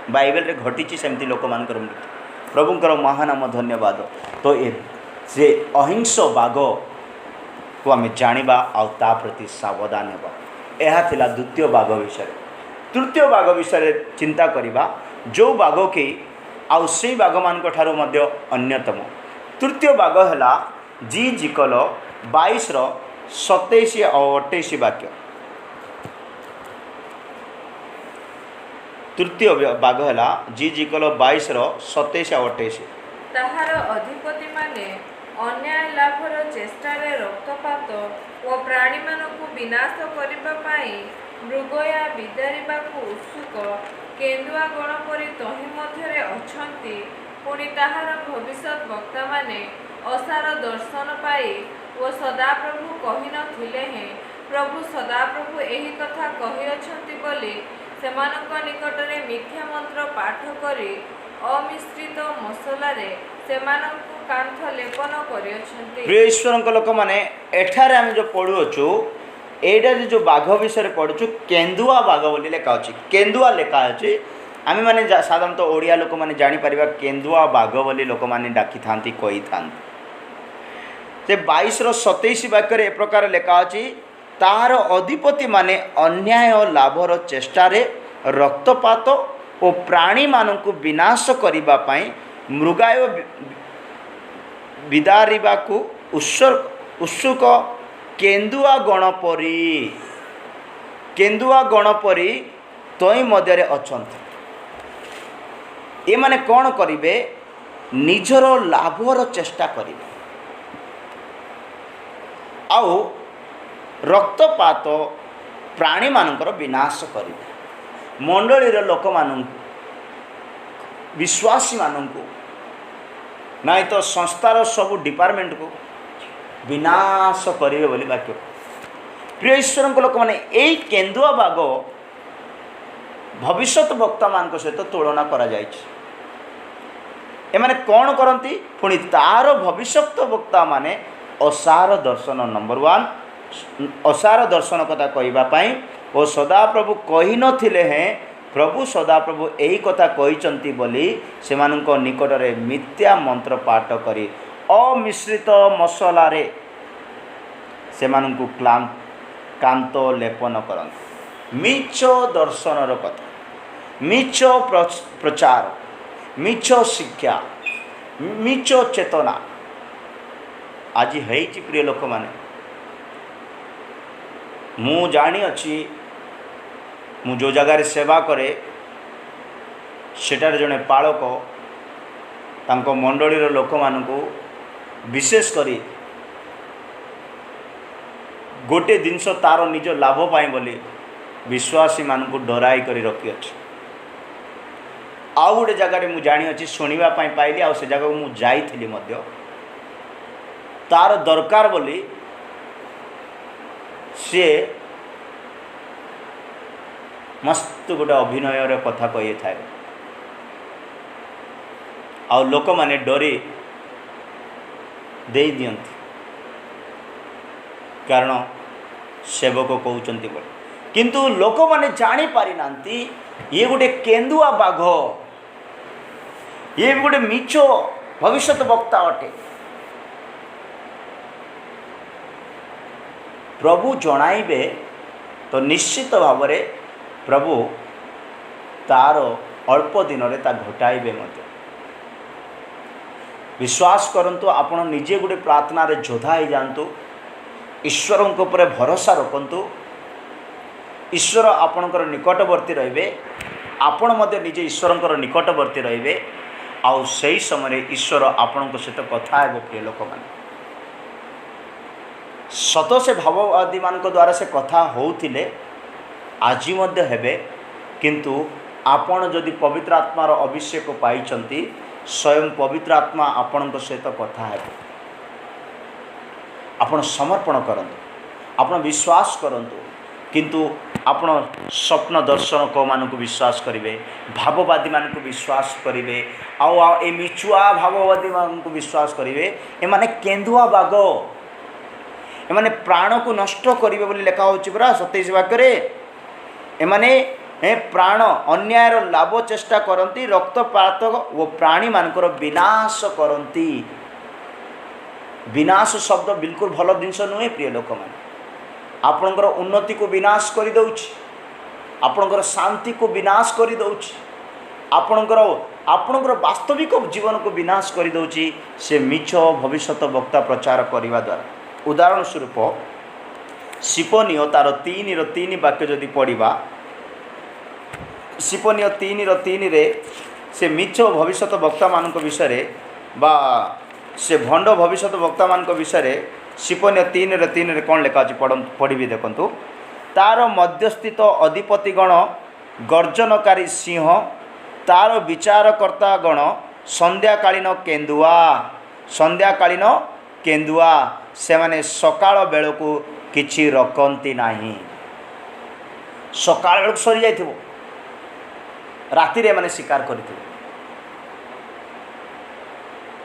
बाइबल रे घटी सेमती लोक मानकर मृत्यु प्रभुंकर महानाम धन्यवाद। तो ये से अहिंस बाघ को आम जाना आ प्रति सावधान होगा यह थिला द्वितीय बाघ विषय। तृतीय बाघ विषय चिंता करवा जो बाघ कि आउ से बाघ मान ठारू मध्य अन्यतम। तृतीय बाघ है जी जिकल 22:27 और 28 वाक्य। तृतीय बाघ है जी जिकल 22:27 और 28। ताहार अधिपति माने अन्याय लाभर चेष्टारे रक्तपात और प्राणी मानकु विनाश करिबा पाई मृगया बिदारिबाकु उत्सुक केंदुआ गण परि तहि मध्यरे अछंती पुणी ताहार भविष्यत वक्ता माने असार दर्शन पाई ओ सदाप्रभु कहि नथिले हे प्रभु सदाप्रभु एही कथा कहि अछंती बोली सेमानक निकटरे मिथ्या मंत्र पाठ करी अमिश्रित मसलारे सेमानक कांथ लेपन करियछंती। प्रिय ईश्वर लोक मैंने एठारे आम जो पढ़ुअछु एटा जो बाघ विषय पढ़ुछु केंदुआ बाघ बोली लेखा अच्छी केंदुआ लेखा अच्छी आम मैंने साधारणतः ओडिया लोक मैंने जापर केंदुआ बाघ बोली लोक मैंने डाकी था कही था से 22:27 वाक्य ए प्रकार लेखा अच्छी तार अधिपति माने अन्याय लाभर चेष्टारे रक्तपात और प्राणी मानक विनाश करिबा पाई मृगाय बिदारिबाकु उत्सुक केंदुआ गण परी तई मध्य अछंती। ये माने कौन करिवे निजर लाभर चेष्टा करिवे आउ रक्तपात प्राणी मानकर विनाश करिवे मंडलीर लोक मानक विश्वासी मानक नाई तो संस्थार सब डिपार्टमेंट को विनाश करेंगे बोली वाक्य। प्रिय ईश्वर लोक मैंने यही केंदुआ बाघ भविष्यत वक्ता मान सहित तुलना करा जायछि। एमाने कौन करती पुणी तार भविष्यत वक्ता माने असार दर्शन नंबर 1 असार दर्शन कथा कहवाई और सदाप्रभु कही नथिले हैं प्रभु सदाप्रभु यही कथा कही बोली से निकट में मिथ्या मंत्र पाठ करी अमिश्रित मसलारे से कांत लेपन करते मिछ दर्शन कथा मिछ प्रचार मिछ शिक्षा मिछ चेतना आज है प्रिय लोक माने मु जानी अच्छी मु जो जगार सेवा करे सेटार जड़े पालक तांको मंडलीर लोक मानू विशेष करी गोटे जिनस तार निज लाभ पाए बोली विश्वासी मानू डराई करी रखी अच्छी। आउ गोटे जगार मु जानी अच्छी शुणा पाइली आ से जगह मु जाइली तार दरकार बोली सी मस्त गोटे अभिनयर कथा कही था आ लोक माने डरी दे दियंती कारण सेवक कहते बोले किंतु लोक माने जानी पारि नांती ये गोटे केंदुआ बाघ ये गोटे मिछ भविष्यत वक्ता अटे। प्रभु जणाइबे तो निश्चित भाव में प्रभु तार अल्प दिन रे ता घटाइबे मते। विश्वास करंतु आपण निजे गोटे प्रार्थना रे जोधा हो जातु ईश्वर ऊपर भरोसा रखंतु ईश्वर आपणकर निकटवर्ती रहिबे आपण मध्य निजे ईश्वर निकटवर्ती रहिबे आउ सही समय ईश्वर आपण सहित कथा हेबे। प्रिय लोक माने सत से भाववादी मान द्वारा से कथा होउथिले आज मध्य हेबे किंतु आपण जदि पवित्र आत्मार अभिषेक पाइचंती स्वयं पवित्र आत्मा आपण सहित कथा हेबे। आपण समर्पण करंतु आपण विश्वास करंतु किंतु आपण स्वप्न दर्शन को मान को विश्वास करेंगे भाववादी मान को विश्वास करेंगे आउ ए मिछुआ भाववादी मान को विश्वास करेंगे ए माने केंदुआ बाग ए माने प्राण को नष्ट करेंगे बोली लिखा होची पूरा 27 वाक्य रे ए माने प्राण अन्यायर लाभ चेष्टा करती रक्तपात वो प्राणी मानकर विनाश करती। विनाश शब्द बिल्कुल भल जिनस नुहे प्रिय लोक माने आपणकर उन्नति को विनाश कर दउछि आपणकर शांति को विनाश कर दउछि आपणकर वास्तविक जीवन को विनाश कर दउछि से मिछ भविष्यत वक्ता प्रचार करने द्वारा। उदाहरण स्वरूप सिपोनियो तार 3:3 वाक्य जदि पढ़ा सिपोनियो 3:3 रे से मिछ भविष्यत वक्ता मान विषय बा से भंड भविष्यत वक्ता मान विषय सिपोनियो 3:3 कौन लिखा अच्छे पढ़ी देखु तार मध्यस्थित अधिपतिगण गर्जनकारी सिंह तार विचारकर्ता गण संध्याकालीन केंदुआ से माने सकाळ बेलू किछि रखती नहीं। सकाळ बेलू सरी जाइथिबो राति रे माने शिकार करथिबो।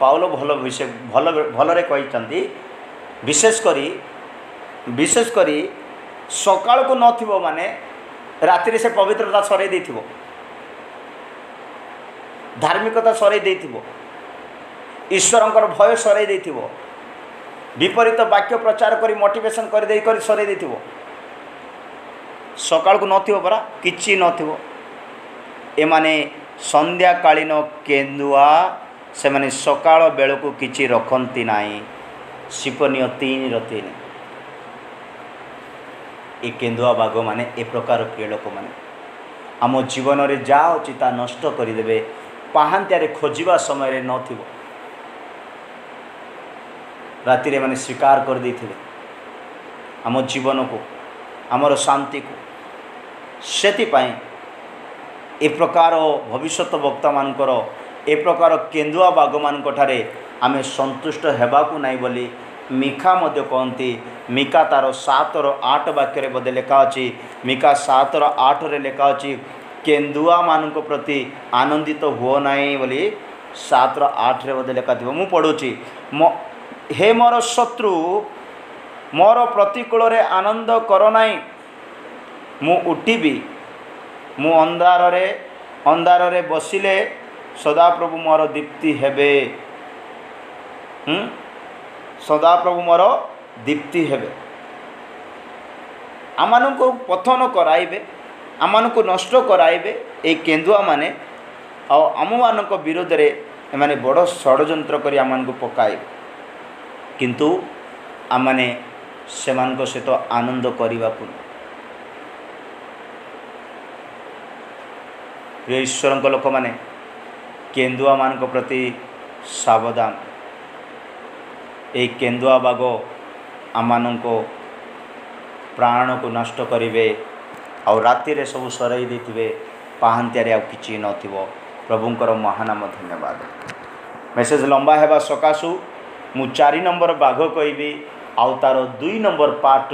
पाउलो भल विषय भलरे कहिचंती विशेष करी सकाळ को नथिबो माने राति रे से पवित्रता सरै देथिबो धार्मिकता सरै देथिबो ईश्वरंकर भय सरै देथिबो विपरीत वाक्य प्रचार करी मोटिवेशन कर दे करी सरै देथिबो। सकाळ को नथिबो परा किछि नथिबो ए माने संध्याकालीन केंदुआ से माने सकाळ बेलू किछि रखती नाही। सिपोनियो 3:3 ए केंदुआ बाघ माने ए प्रकार प्रिय लोक माने आम जीवन रे जा अछि ता नष्ट करदेवे पाहांत्या रे खोजिबा समय रे नथिबो राति रे माने स्वीकार कर देथिबे आम जीवन को आमर शांति को सेति पई ए प्रकार भविष्यत वक्ता मानकर ए प्रकार केंदुआ बाघ मानक ठारे आमे संतुष्ट हेबाकू नाई बोली मिका मध्य कहती। मिका तार 7:8 वाक्य बोधे लिखा अच्छी मिका 7:8 रे लिखा अच्छी केंदुआ मान प्रति आनंदित हुओ नाई बोली 7:8 रे बोधे लिखा थी। मु पढ़ुची हे मोर शत्रु मोर प्रतिकूल रे आनंद कर नाई मु उठिबी मु अंधार रे बसिले सदाप्रभु मोर दीप्ति हेबे। सदाप्रभु मोर दीप्ति हेबे आमान को पथन कराइबे आमान को नष्ट कराइबे ए केंदुआ माने आम मान विरोध रे एमाने बड़ षड्यंत्र करी आमान को पकाइबे किंतु आमाने सेमान को सहित आनंद करबा को ईश्वर लोक माने केंदुआ मान प्रति सावधान। ए केंदुआ बाघ आमान प्राण को नष्ट करेंगे आउ राति रे सब सराई देथिबे पाहांत्यारे आ किछि नथिबो। प्रभुंकर महानाम धन्यवाद। मेसेज लंबा हेबा सकाशु मु 4 नंबर बाघ कहबी आउ तार 2 नंबर पार्ट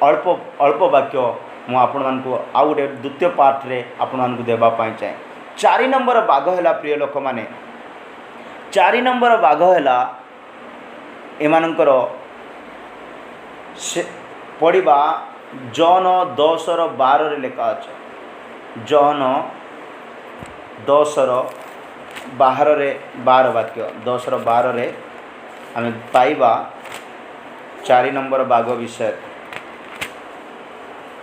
अल्प अल्प वाक्य मु आपण मानकु आउ गोटे द्वितीय पार्ट रे आपण मानकु देबा पाई चाहे। 4 नंबर बाघ है प्रिय लोक माने 4 नंबर बाघ है एमानंकर से पढ़ा जॉन 10:12 रे लेखा अच्छे। जॉन 10:12 रे 12 वाक्य 10:12 रे आम पाइबा 4 नंबर बाघ विषय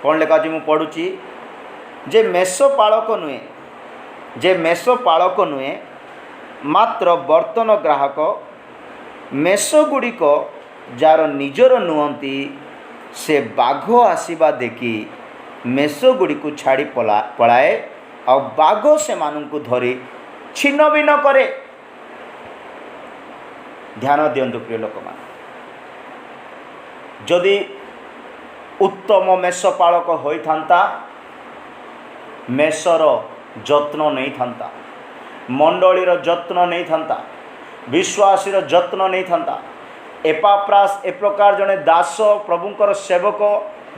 कौन लेखा अच्छे। मुझे पढ़ुची जे मेष पालक नुहे जे मेष पालक नुहे मात्र बर्तन ग्राहक मेष गुड़िक जार निजर नुहंती से बाघ आसीबा देखी मेष गुड़ी को छाड़ी पलाए और बाघ से मानू धरी छिन्न भिन्न करे। ध्यान दियंतु प्रिय लोक मान जदि उत्तम मेष पालक होइथांता मेषर जत्न नहीं थांता मंडलीर जत्न नहीं थांता विश्वासीर जत्न नहीं थांता। एपाफ्रास ए प्रकार जड़े दास प्रभुंकर सेवक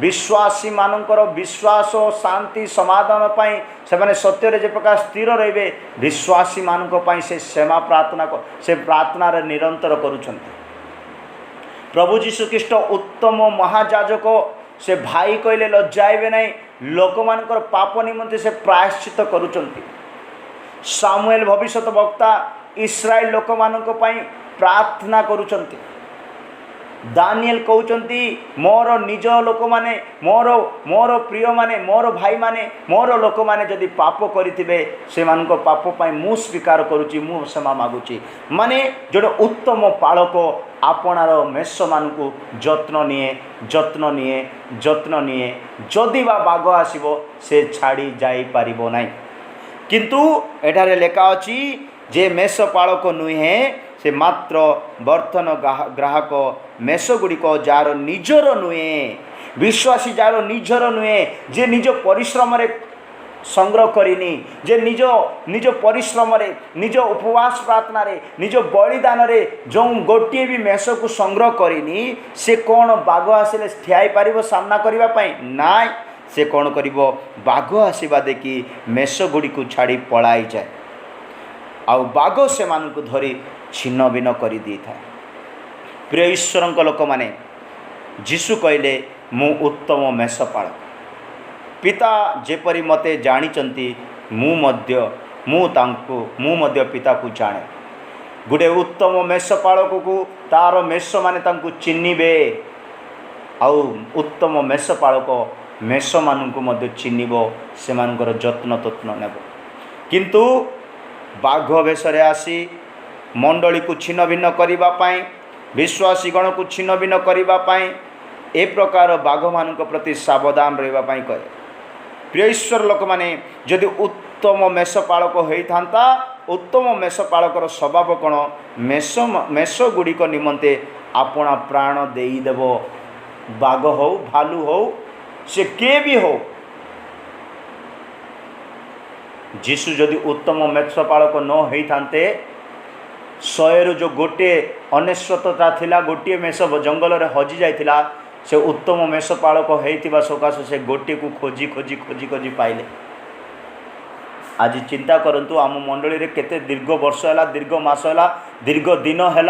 विश्वासी मानकर विश्वास शांति समाधान पाई से माने सत्य जे प्रकार स्थिर रहिबे विश्वासी मानक पाई से सेवा प्रार्थना से प्रार्थना रे निरंतर करूछंती। प्रभु जीशु ख्रीष्ट उत्तम महायाजक से भाई कहले लज्जाइबे नहीं लोक मानकर पाप निमंते से प्रायश्चित करूछंती। सामुएल भविष्यत वक्ता इस्राएल लोक मानक पाई प्रार्थना करूछंती। दानिएल कहउचंती मोर निज लोक माने मोर मोर प्रिय माने मोर भाई माने मोर लोक माने जदि पाप करिथिबे से मानक पाप पाई मु स्वीकार करूची मु क्षमा मागुची। माने जोडे उत्तम पालक आपणार मेष मानकु जत्न निए जदि बा बाघ आसीबो से छाड़ी जाई पारिबो नाही। किंतु एठारे लेखा अछि जे मेष पालक नुहे से मात्र बर्तन ग्राहक मेष गुड़िक जार निजर नुहे विश्वासी जार निजर नुहे जे निज परिश्रम रे संग्रह करिनी जे निज निज परिश्रम रे निज उपवास प्रार्थना रे निज बलिदान रे जो गोटे भी मेष को संग्रह करिनी से कौन बाघ आसिले ठियाई पारिबो सामना करिबा पई नाय। से कौन करिबो बाघ आसीबा देखी मेष गुड़ी को छाड़ी पलाई जाए आउ बाघ से मानकु धरी छिन्न भिन्न करि दी था। प्रिय ईश्वरंक लोक माने जीशु कहले मु उत्तम मेष पालक पिता जेपरी मते जानिचंती मु मध्य पिता को जाने। गुडे उत्तम मेष पालक को तार मेष माने तांकु चिन्निबे आउ उत्तम मेष पालक मेष मानकु मध्य चिन्निबो से मानकर जत्न तत्न नेबो। किंतु बाघ वेशरे आसी मंडली को छिन्न भिन्न करिबा पाई विश्वासी गण को छिन्न भिन्न करिबा पाई ए प्रकार बाघ मानक प्रति सावधान रहिबा पाई कहे। प्रिय ईश्वर लोक माने जदि उत्तम मेष पालक होइथांता उत्तम मेष पालकर स्वभाव कौन मेष गुड़िक निमंते आपणा प्राण देई देबो। बाघ हो भालू हो से के भी हो जीशु जदि उत्तम मेष पालक न होइथांते 100 जो गोटे अनेश्वतता थिला गोटे मेष जंगल रे हजि जाइथिला से उत्तम मेष पालक होइथिबा सकाश से गोटे को खोजी खोजी खोजी खोजी पाइले। आज चिंता करंतु आम मंडली रे केते दीर्घ वर्ष है दीर्घ मास है दीर्घ दिन है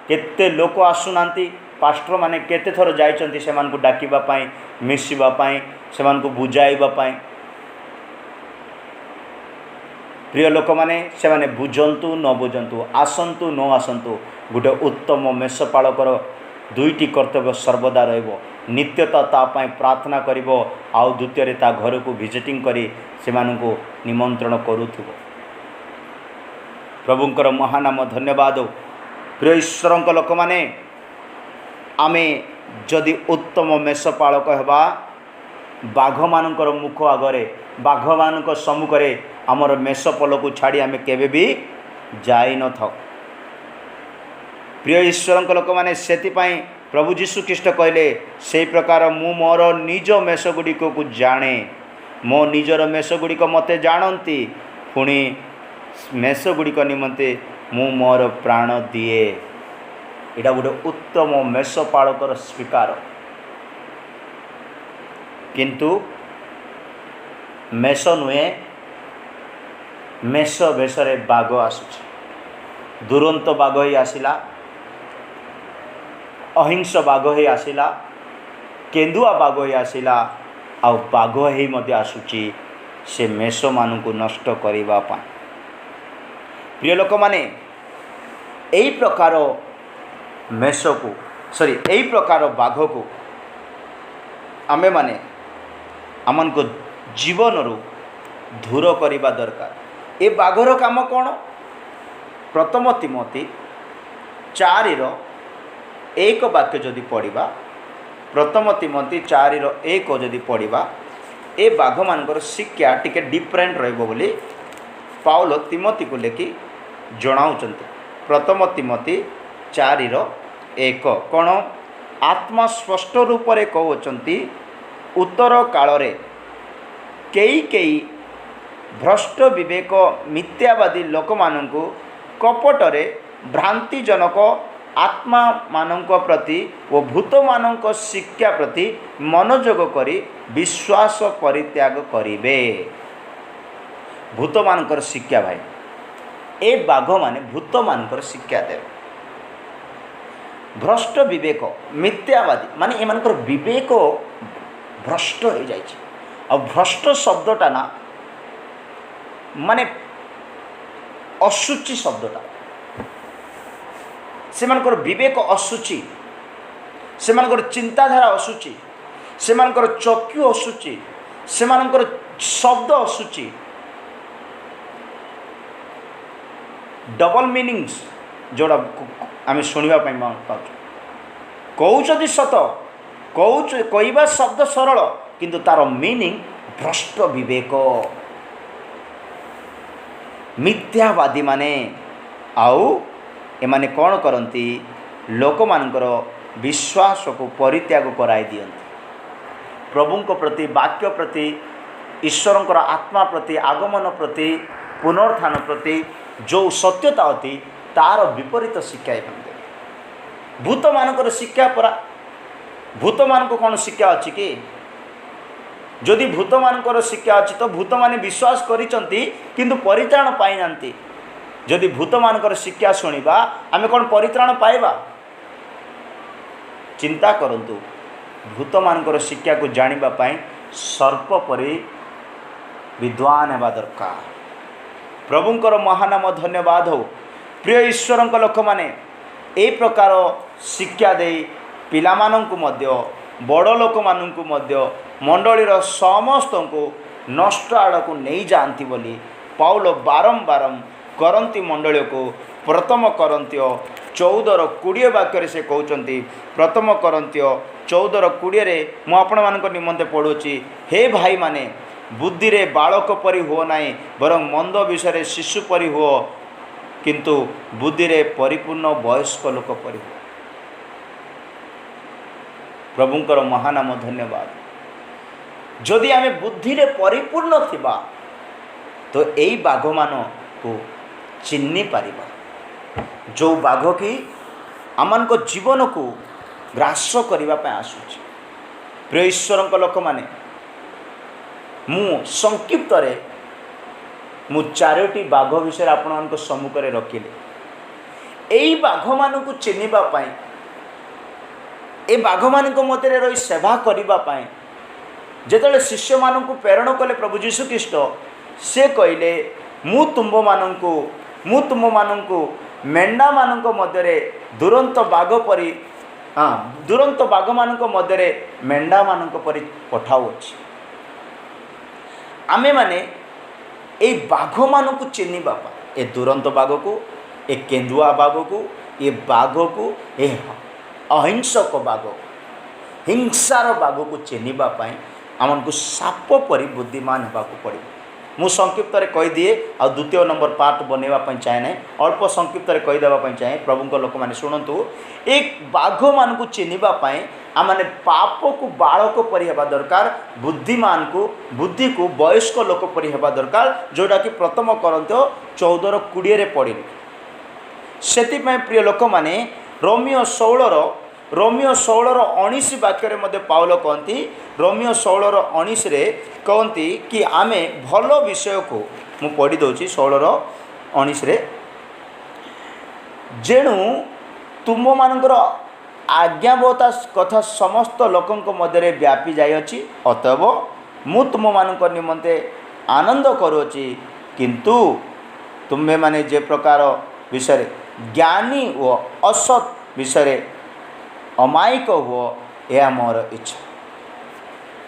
केते लोक आसुनांती पास्टर माने केते थर जाइचंती से मानकु डाकिबा पाई मिसिबा पाई से मानकु बुझाइबा पाई। प्रिय लोक माने से माने बुझंतु न बुझंतु आसंतु न आसंतु गोटे उत्तम मेष पालकर दुईटी कर्तव्य सर्वदा रहिबो। नित्यता ता पाई प्रार्थना करिबो आउ द्वितीय रे ता घर को विजिटिंग करी से मानकु निमंत्रण करूथिबो। प्रभुंकर महानाम धन्यवाद। प्रिय ईश्वरंक लोक माने आमे जदि उत्तम मेष पालक हेबा बाघ मानकर मुख आगरे बाघ मानक सम्मुखरे आमर मेष पल को छाड़ी आमे केबे भी जाई न थाओ। प्रिय ईश्वरंक लोक माने सेति पाई प्रभु जीशु ख्रीष्ट कहले से प्रकार मु मोर निज मेष गुड़िक को जाने मो निजर मेष गुड़िक मते जानती पुणी मेष गुड़िक निमंते मु मोर प्राण दिए। ଏଇଟା ଗୋଟେ ଉତ୍ତମ ମେଷପାଳକର ସ୍ୱୀକାର। କିନ୍ତୁ ମେଷ ନୁହେଁ, ମେଷ ବେଶରେ ବାଘ ଆସୁଛି। ଦୁରନ୍ତ ବାଘ ହେଇ ଆସିଲା, ଅହିଂସ ବାଘ ହେଇ ଆସିଲା, କେନ୍ଦୁଆ ବାଘ ହେଇ ଆସିଲା, ଆଉ ବାଘ ହେଇ ମଧ୍ୟ ଆସୁଛି ସେ ମେଷମାନଙ୍କୁ ନଷ୍ଟ କରିବା ପାଇଁ। ପ୍ରିୟ ଲୋକମାନେ, ଏହି ପ୍ରକାର ମେଷକୁ ଏହି ପ୍ରକାର ବାଘକୁ ଆମେମାନେ ଆମମାନଙ୍କ ଜୀବନରୁ ଦୂର କରିବା ଦରକାର। ଏ ବାଘର କାମ କ'ଣ? ପ୍ରଥମ ତିମୋଥୀ 4:1 ବାକ୍ୟ ଯଦି ପଢ଼ିବା, ପ୍ରଥମ ତିମୋଥୀ 4:1 ଯଦି ପଢ଼ିବା, ଏ ବାଘମାନଙ୍କର ଶିକ୍ଷା ଟିକେ ଡିଫରେଣ୍ଟ ରହିବ ବୋଲି ପାଉଲ ତିମୋଥୀକୁ ଲେଖି ଜଣାଉଛନ୍ତି। ପ୍ରଥମ ତିମୋଥୀ 4:1 କ'ଣ? ଆତ୍ମା ସ୍ପଷ୍ଟ ରୂପରେ କହୁଛନ୍ତି, ଉତ୍ତର କାଳରେ କେହି ଭ୍ରଷ୍ଟ ବିବେକ ମିଥ୍ୟାବାଦୀ ଲୋକମାନଙ୍କୁ କପଟରେ ଭ୍ରାନ୍ତିଜନକ ଆତ୍ମାମାନଙ୍କ ପ୍ରତି ଓ ଭୂତମାନଙ୍କ ଶିକ୍ଷା ପ୍ରତି ମନୋଯୋଗ କରି ବିଶ୍ୱାସ ପରିତ୍ୟାଗ କରିବେ। ଭୂତମାନଙ୍କର ଶିକ୍ଷା ଭାଇ, ଏ ବାଘମାନେ ଭୂତମାନଙ୍କର ଶିକ୍ଷା ଦେବେ। ଭ୍ରଷ୍ଟ ବିବେକ ମିଥ୍ୟାବାଦୀ ମାନେ ଏମାନଙ୍କର ବିବେକ ଭ୍ରଷ୍ଟ ହୋଇଯାଇଛି। ଆଉ ଭ୍ରଷ୍ଟ ଶବ୍ଦଟା ନା ମାନେ ଅଶୁଚି ଶବ୍ଦଟା। ସେମାନଙ୍କର ବିବେକ ଅଶୁଚି, ସେମାନଙ୍କର ଚିନ୍ତାଧାରା ଅଶୁଚି, ସେମାନଙ୍କର ଚକ୍ଷୁ ଅଶୁଚି, ସେମାନଙ୍କର ଶବ୍ଦ ଅଶୁଚି। ଡବଲ ମିନିଙ୍ଗସ୍ ଯେଉଁଟା ଆମେ ଶୁଣିବା ପାଇଁ ପାଉଛୁ। କହୁଛନ୍ତି ସତ, କହିବା ଶବ୍ଦ ସରଳ, କିନ୍ତୁ ତାର ମିନିଂ ଭ୍ରଷ୍ଟ ବିବେକ। ମିଥ୍ୟାବାଦୀମାନେ ଆଉ ଏମାନେ କ'ଣ କରନ୍ତି? ଲୋକମାନଙ୍କର ବିଶ୍ୱାସକୁ ପରିତ୍ୟାଗ କରାଇ ଦିଅନ୍ତି। ପ୍ରଭୁଙ୍କ ପ୍ରତି, ବାକ୍ୟ ପ୍ରତି, ଈଶ୍ୱରଙ୍କର ଆତ୍ମା ପ୍ରତି, ଆଗମନ ପ୍ରତି, ପୁନରୁତ୍ଥାନ ପ୍ରତି ଯେଉଁ ସତ୍ୟତା ଅଛି ତାର ବିପରୀତ ଶିକ୍ଷା ଏମାନେ ଦେବେ। ଭୂତମାନଙ୍କର ଶିକ୍ଷା ପରା। ଭୂତମାନଙ୍କୁ କ'ଣ ଶିକ୍ଷା ଅଛି କି? ଯଦି ଭୂତମାନଙ୍କର ଶିକ୍ଷା ଅଛି ତ ଭୂତମାନେ ବିଶ୍ୱାସ କରିଛନ୍ତି କିନ୍ତୁ ପରିତ୍ରାଣ ପାଇନାହାନ୍ତି। ଯଦି ଭୂତମାନଙ୍କର ଶିକ୍ଷା ଶୁଣିବା ଆମେ କ'ଣ ପରିତ୍ରାଣ ପାଇବା? ଚିନ୍ତା କରନ୍ତୁ, ଭୂତମାନଙ୍କର ଶିକ୍ଷାକୁ ଜାଣିବା ପାଇଁ ସର୍ପ ପରି ବିଦ୍ୱାନ ହେବା ଦରକାର। ପ୍ରଭୁଙ୍କର ମହାନାମ ଧନ୍ୟବାଦ ହେଉ। ପ୍ରିୟ ଈଶ୍ୱରଙ୍କ ଲୋକମାନେ, ଏହି ପ୍ରକାର ଶିକ୍ଷା ଦେଇ ପିଲାମାନଙ୍କୁ ମଧ୍ୟ, ବଡ଼ ଲୋକମାନଙ୍କୁ ମଧ୍ୟ, ମଣ୍ଡଳୀର ସମସ୍ତଙ୍କୁ ନଷ୍ଟ ଆଡ଼କୁ ନେଇଯାଆନ୍ତି ବୋଲି ପାଉଲ ବାରମ୍ବାର କରନ୍ତି ମଣ୍ଡଳୀକୁ ପ୍ରଥମ କରନ୍ତୀୟ 14:20 ବାକ୍ୟରେ ସେ କହୁଛନ୍ତି। ପ୍ରଥମ କରନ୍ତୀୟ 14:20 ମୁଁ ଆପଣମାନଙ୍କ ନିମନ୍ତେ ପଢ଼ୁଛି। ହେ ଭାଇମାନେ, ବୁଦ୍ଧିରେ ବାଳକ ପରି ହୁଅ ନାହିଁ, ବରଂ ମନ୍ଦ ବିଷୟରେ ଶିଶୁ ପରି ହୁଅ, କିନ୍ତୁ ବୁଦ୍ଧିରେ ପରିପୂର୍ଣ୍ଣ ବୟସ୍କ ଲୋକ ପରି ହୁଅ। ପ୍ରଭୁଙ୍କର ମହାନାମ ଧନ୍ୟବାଦ। ଯଦି ଆମେ ବୁଦ୍ଧିରେ ପରିପୂର୍ଣ୍ଣ ଥିବା ତ ଏଇ ବାଘମାନଙ୍କୁ ଚିହ୍ନି ପାରିବା। ଯେଉଁ ବାଘ କି ଆମମାନଙ୍କ ଜୀବନକୁ ଗ୍ରାସ କରିବା ପାଇଁ ଆସୁଛି। ପ୍ରିୟ ଈଶ୍ୱରଙ୍କ ଲୋକମାନେ, ମୁଁ ସଂକ୍ଷିପ୍ତରେ 4ଟି ବାଘ ବିଷୟରେ ଆପଣମାନଙ୍କ ସମ୍ମୁଖରେ ରଖିଲି। ଏହି ବାଘମାନଙ୍କୁ ଚିହ୍ନିବା ପାଇଁ, ଏ ବାଘମାନଙ୍କ ମଧ୍ୟରେ ରହି ସେବା କରିବା ପାଇଁ ଯେତେବେଳେ ଶିଷ୍ୟମାନଙ୍କୁ ପ୍ରେରଣ କଲେ ପ୍ରଭୁ ଯୀଶୁଖ୍ରୀଷ୍ଟ, ସେ କହିଲେ, ମୁଁ ତୁମମାନଙ୍କୁ ମେଣ୍ଢାମାନଙ୍କ ମଧ୍ୟରେ ଦୁରନ୍ତ ବାଘମାନଙ୍କ ମଧ୍ୟରେ ମେଣ୍ଢାମାନଙ୍କ ପରି ପଠାଉଅଛି। ଆମେମାନେ ଏଇ ବାଘମାନଙ୍କୁ ଚିହ୍ନିବା ପାଇଁ, ଏ ଦୁରନ୍ତ ବାଘକୁ, ଏ କେନ୍ଦୁଆ ବାଘକୁ, ଏ ବାଘକୁ, ଏ ଅହିଂସକ ବାଘକୁ, ହିଂସାର ବାଘକୁ ଚିହ୍ନିବା ପାଇଁ ଆମକୁ ସାପ ପରି ବୁଦ୍ଧିମାନ ହେବାକୁ ପଡ଼ିବ। ମୁଁ ସଂକ୍ଷିପ୍ତରେ କହିଦିଏ, ଆଉ ଦ୍ୱିତୀୟ ନମ୍ବର ପାର୍ଟ ବନେଇବା ପାଇଁ ଚାହେଁ ନାହିଁ, ଅଳ୍ପ ସଂକ୍ଷିପ୍ତରେ କହିଦେବା ପାଇଁ ଚାହେଁ। ପ୍ରଭୁଙ୍କ ଲୋକମାନେ ଶୁଣନ୍ତୁ, ଏ ବାଘମାନଙ୍କୁ ଚିହ୍ନିବା ପାଇଁ ଆମମାନେ ପାପକୁ ବାଳକ ପରି ହେବା ଦରକାର, ବୁଦ୍ଧିକୁ ବୟସ୍କ ଲୋକ ପରି ହେବା ଦରକାର, ଯେଉଁଟାକି ପ୍ରଥମ କରନ୍ତୀୟ 14:20 ପଢ଼ିଲି। ସେଥିପାଇଁ ପ୍ରିୟ ଲୋକମାନେ, ରୋମିଓ 16 ବାକ୍ୟରେ ମଧ୍ୟ ପାଉଲ କହନ୍ତି, ରୋମିଓ 16:19 କହନ୍ତି କି ଆମେ ଭଲ ବିଷୟକୁ, ମୁଁ ପଢ଼ି ଦେଉଛି 16:19, ଯେଣୁ ତୁମମାନଙ୍କର ଆଜ୍ଞାବହତା କଥା ସମସ୍ତ ଲୋକଙ୍କ ମଧ୍ୟରେ ବ୍ୟାପି ଯାଇଅଛି, ଅତଏବ ମୁଁ ତୁମମାନଙ୍କ ନିମନ୍ତେ ଆନନ୍ଦ କରୁଅଛି। କିନ୍ତୁ ତୁମେମାନେ ଯେ ପ୍ରକାର ବିଷୟରେ ଜ୍ଞାନୀ ଓ ଅସତ୍ ବିଷୟରେ ଅମାୟିକ ହୁଅ, ଏହା ମୋର ଇଚ୍ଛା।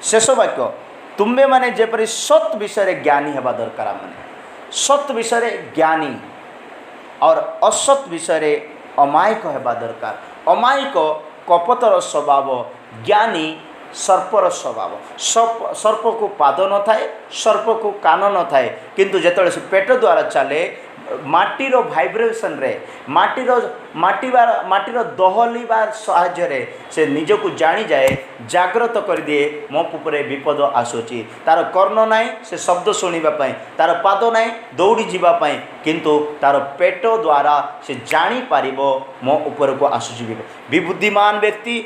ଶେଷ ବାକ୍ୟ, ତୁମେମାନେ ଯେପରି ସତ୍ ବିଷୟରେ ଜ୍ଞାନୀ ହେବା ଦରକାର। ମାନେ ସତ୍ ବିଷୟରେ ଜ୍ଞାନୀ और असत विषय अमायिक हेबा दरकार। अमायिक कपतर स्वभाव, ज्ञानी सर्पर स्वभाव। सर्प को पाद न थाए, सर्प को कान न थाए, किंतु जेतबेले से पेट द्वारा चले माटीर भाइब्रेशन रे, माटीर दहलिबार साहाय्य से निजको जानी जाए, जागृत कर दिए मो उपरे विपद आसुची। तार कर्ण नाई से शब्द शुणा, तार पाद नाई दौड़ी जावाई, किंतु तार पेट द्वारा से जानी पारिबो मो उपर को आसुची। विबुद्धिमान व्यक्ति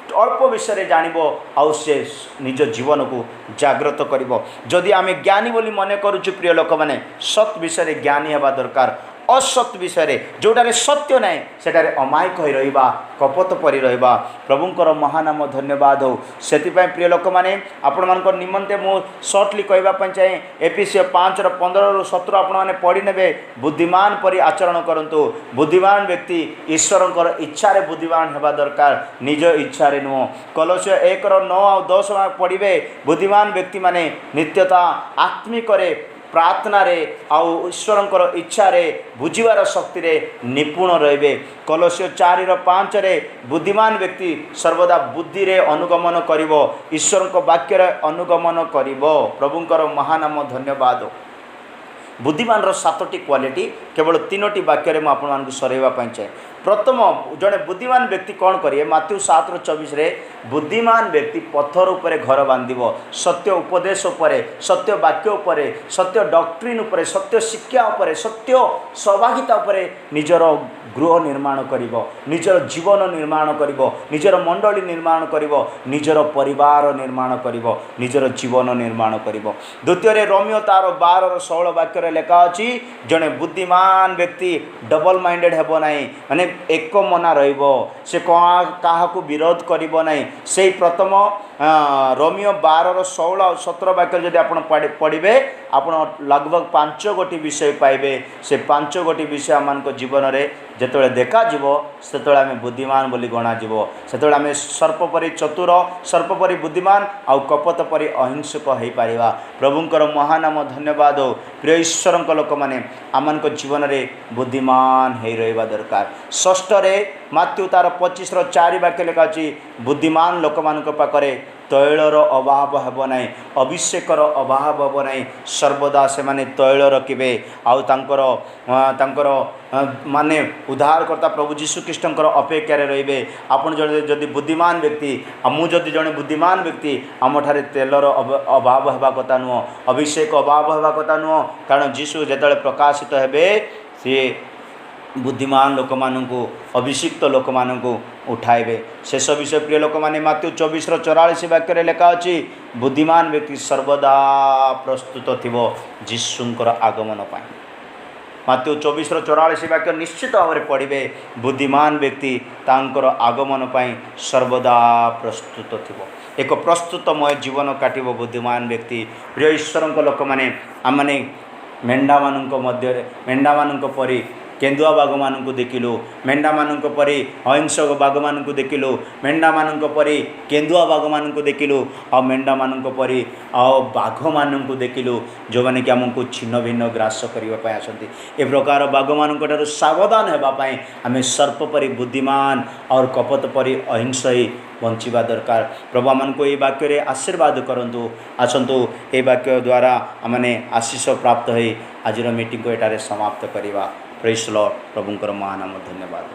अल्प विषय जानब आउ से निज जीवन को जागृत करिबो। जदि आमे ज्ञानी बोली मन करूछु प्रिय लोक माने, सत विषय ज्ञानी हेबा दरकार। असत विषय जोटारे सत्य नाई सेटारे अमायिक होई रहिबा, कपट परि रहिबा। प्रभुंकर महानाम धन्यवाद हो। सेतिपय प्रिय लोक माने आपण मानकर निमंते मु शॉर्टली कहबा पय चाहे एफिसियो 5:15-17 आपण माने पढि नेबे। बुद्धिमान परि आचरण करंतु। बुद्धिमान व्यक्ति ईश्वरंकर इच्छा रे बुद्धिमान हेबा दरकार, निज इच्छा रे नुह। कलोसियो 1:9 और 10 पढ़िबे। बुद्धिमान व्यक्ति माने नित्यता आत्मिक रे, प्रार्थना रे आउ ईश्वरंकर इच्छा रे बुझीवार शक्ति रे निपुण रहिबे। कलोसियो 4:5 रे बुद्धिमान व्यक्ति सर्वदा बुद्धि रे अनुगमन करिवो, ईश्वरंक वाक्य रे अनुगमन करिवो। प्रभुंकर महानाम धन्यवाद। बुद्धिमान 7टी क्वालिटी केवल 3टी वाक्य में आपको सरइबा चाहे। प्रथम जड़े बुद्धिमान व्यक्ति कौन करिए, माथ्यू 7:24 बुद्धिमान व्यक्ति पत्थर उपरे घर बांधिब, सत्य उपदेश उपरे, सत्य वाक्य उपरे, सत्य डॉक्ट्रिन उपरे, सत्य शिक्षा उपरे, सत्य सहभागिता उपरे निजर गृह निर्माण करिब, निजर जीवन निर्माण करिब, निजर मंडली निर्माण करिब, निजर परिवार निर्माण करिब, निजर जीवन निर्माण करिब। द्वितीय रोमियो 12:16 वाक्य लेखा अछि, जड़े बुद्धिमान व्यक्ति डबल माइंडेड हेबो नाही, माने एक मना रहिबो, से काहाकू विरोध करिबो नाही। से प्रथम रोमियो 12:16 और 17 वाक्य जदि आपण पढ़िबे, आपण लगभग 5 गोटी विषय पाइबे। से 5 गोटी विषय आम जीवन में जिते देखा से बुद्धिमान बोली गणा से आम सर्प परी चतुर, सर्प परी बुद्धिमान आउ कपट परी अहिंसक हो पारिबा। प्रभुंकर महानाम धन्यवाद हो। प्रिय ईश्वर लोक मैंने आम जीवन में बुद्धिमान हो रहा दरकार। षष्ठे माथ्यू 25:4 वाक्य लेखा अच्छी, बुद्धिमान लोक मान पाखरे तैलर अभाव हेब ना, अभिषेकर अभाव हेब ना, सर्वदा से माने तैल रखिबे। आउ तांकर माने उद्धारकर्ता प्रभु जीशु ख्रीष्टंकर अपेक्षार रहिबे। आपन जदि बुद्धिमान व्यक्ति, मुझे जड़े बुद्धिमान व्यक्ति, आम ठारे तेलर अभाव हेबा कथा नुह, अभिषेक अभाव हेबा कथा नुह। कारण जीशु जेतबेले प्रकाशित हेबे, सी बुद्धिमान लोक मानू, अभिषिक्त लोक मानू उठाइबे। शेष विषय प्रिय लोक मैंने माथ्यू 24:44 वाक्य लेखा अच्छी, बुद्धिमान व्यक्ति सर्वदा प्रस्तुत थिबो जीशुंकर आगमन पाई। माथ्यू 24:44 वाक्य निश्चित भाव में पढ़े। बुद्धिमान व्यक्ति तांकर आगमन पाई सर्वदा प्रस्तुत थिबो, एक प्रस्तुतमय जीवन काटिबो बुद्धिमान व्यक्ति। प्रिय ईश्वर लोक मैंने आम मेंढा मानक परी केन्दुआ बाघ मानू देखिलु, मेंढा मानक परी अहिंसक बाघ मानू देखिलु, मेंढा मानक परी केन्दुआ बाघ मानू देखिलु, आ मेंढा मानक परी बाघ मानू देखिलु, जो मैंने कि आमको छिन्न भिन्न ग्रास करने आसती। ए प्रकार बाघ मानक सावधान होगापाई आम सर्प परी बुद्धिमान और कपट परी अहिंस बंचिबा दरकार। प्रभु आमको ये वाक्य आशीर्वाद करंतु। आसतु ये वाक्य द्वारा आमने आशीष प्राप्त हो आज मीटिंग को एटारे समाप्त करवा। Praise the Lord. प्रभुंकर महानाम धन्यवाद।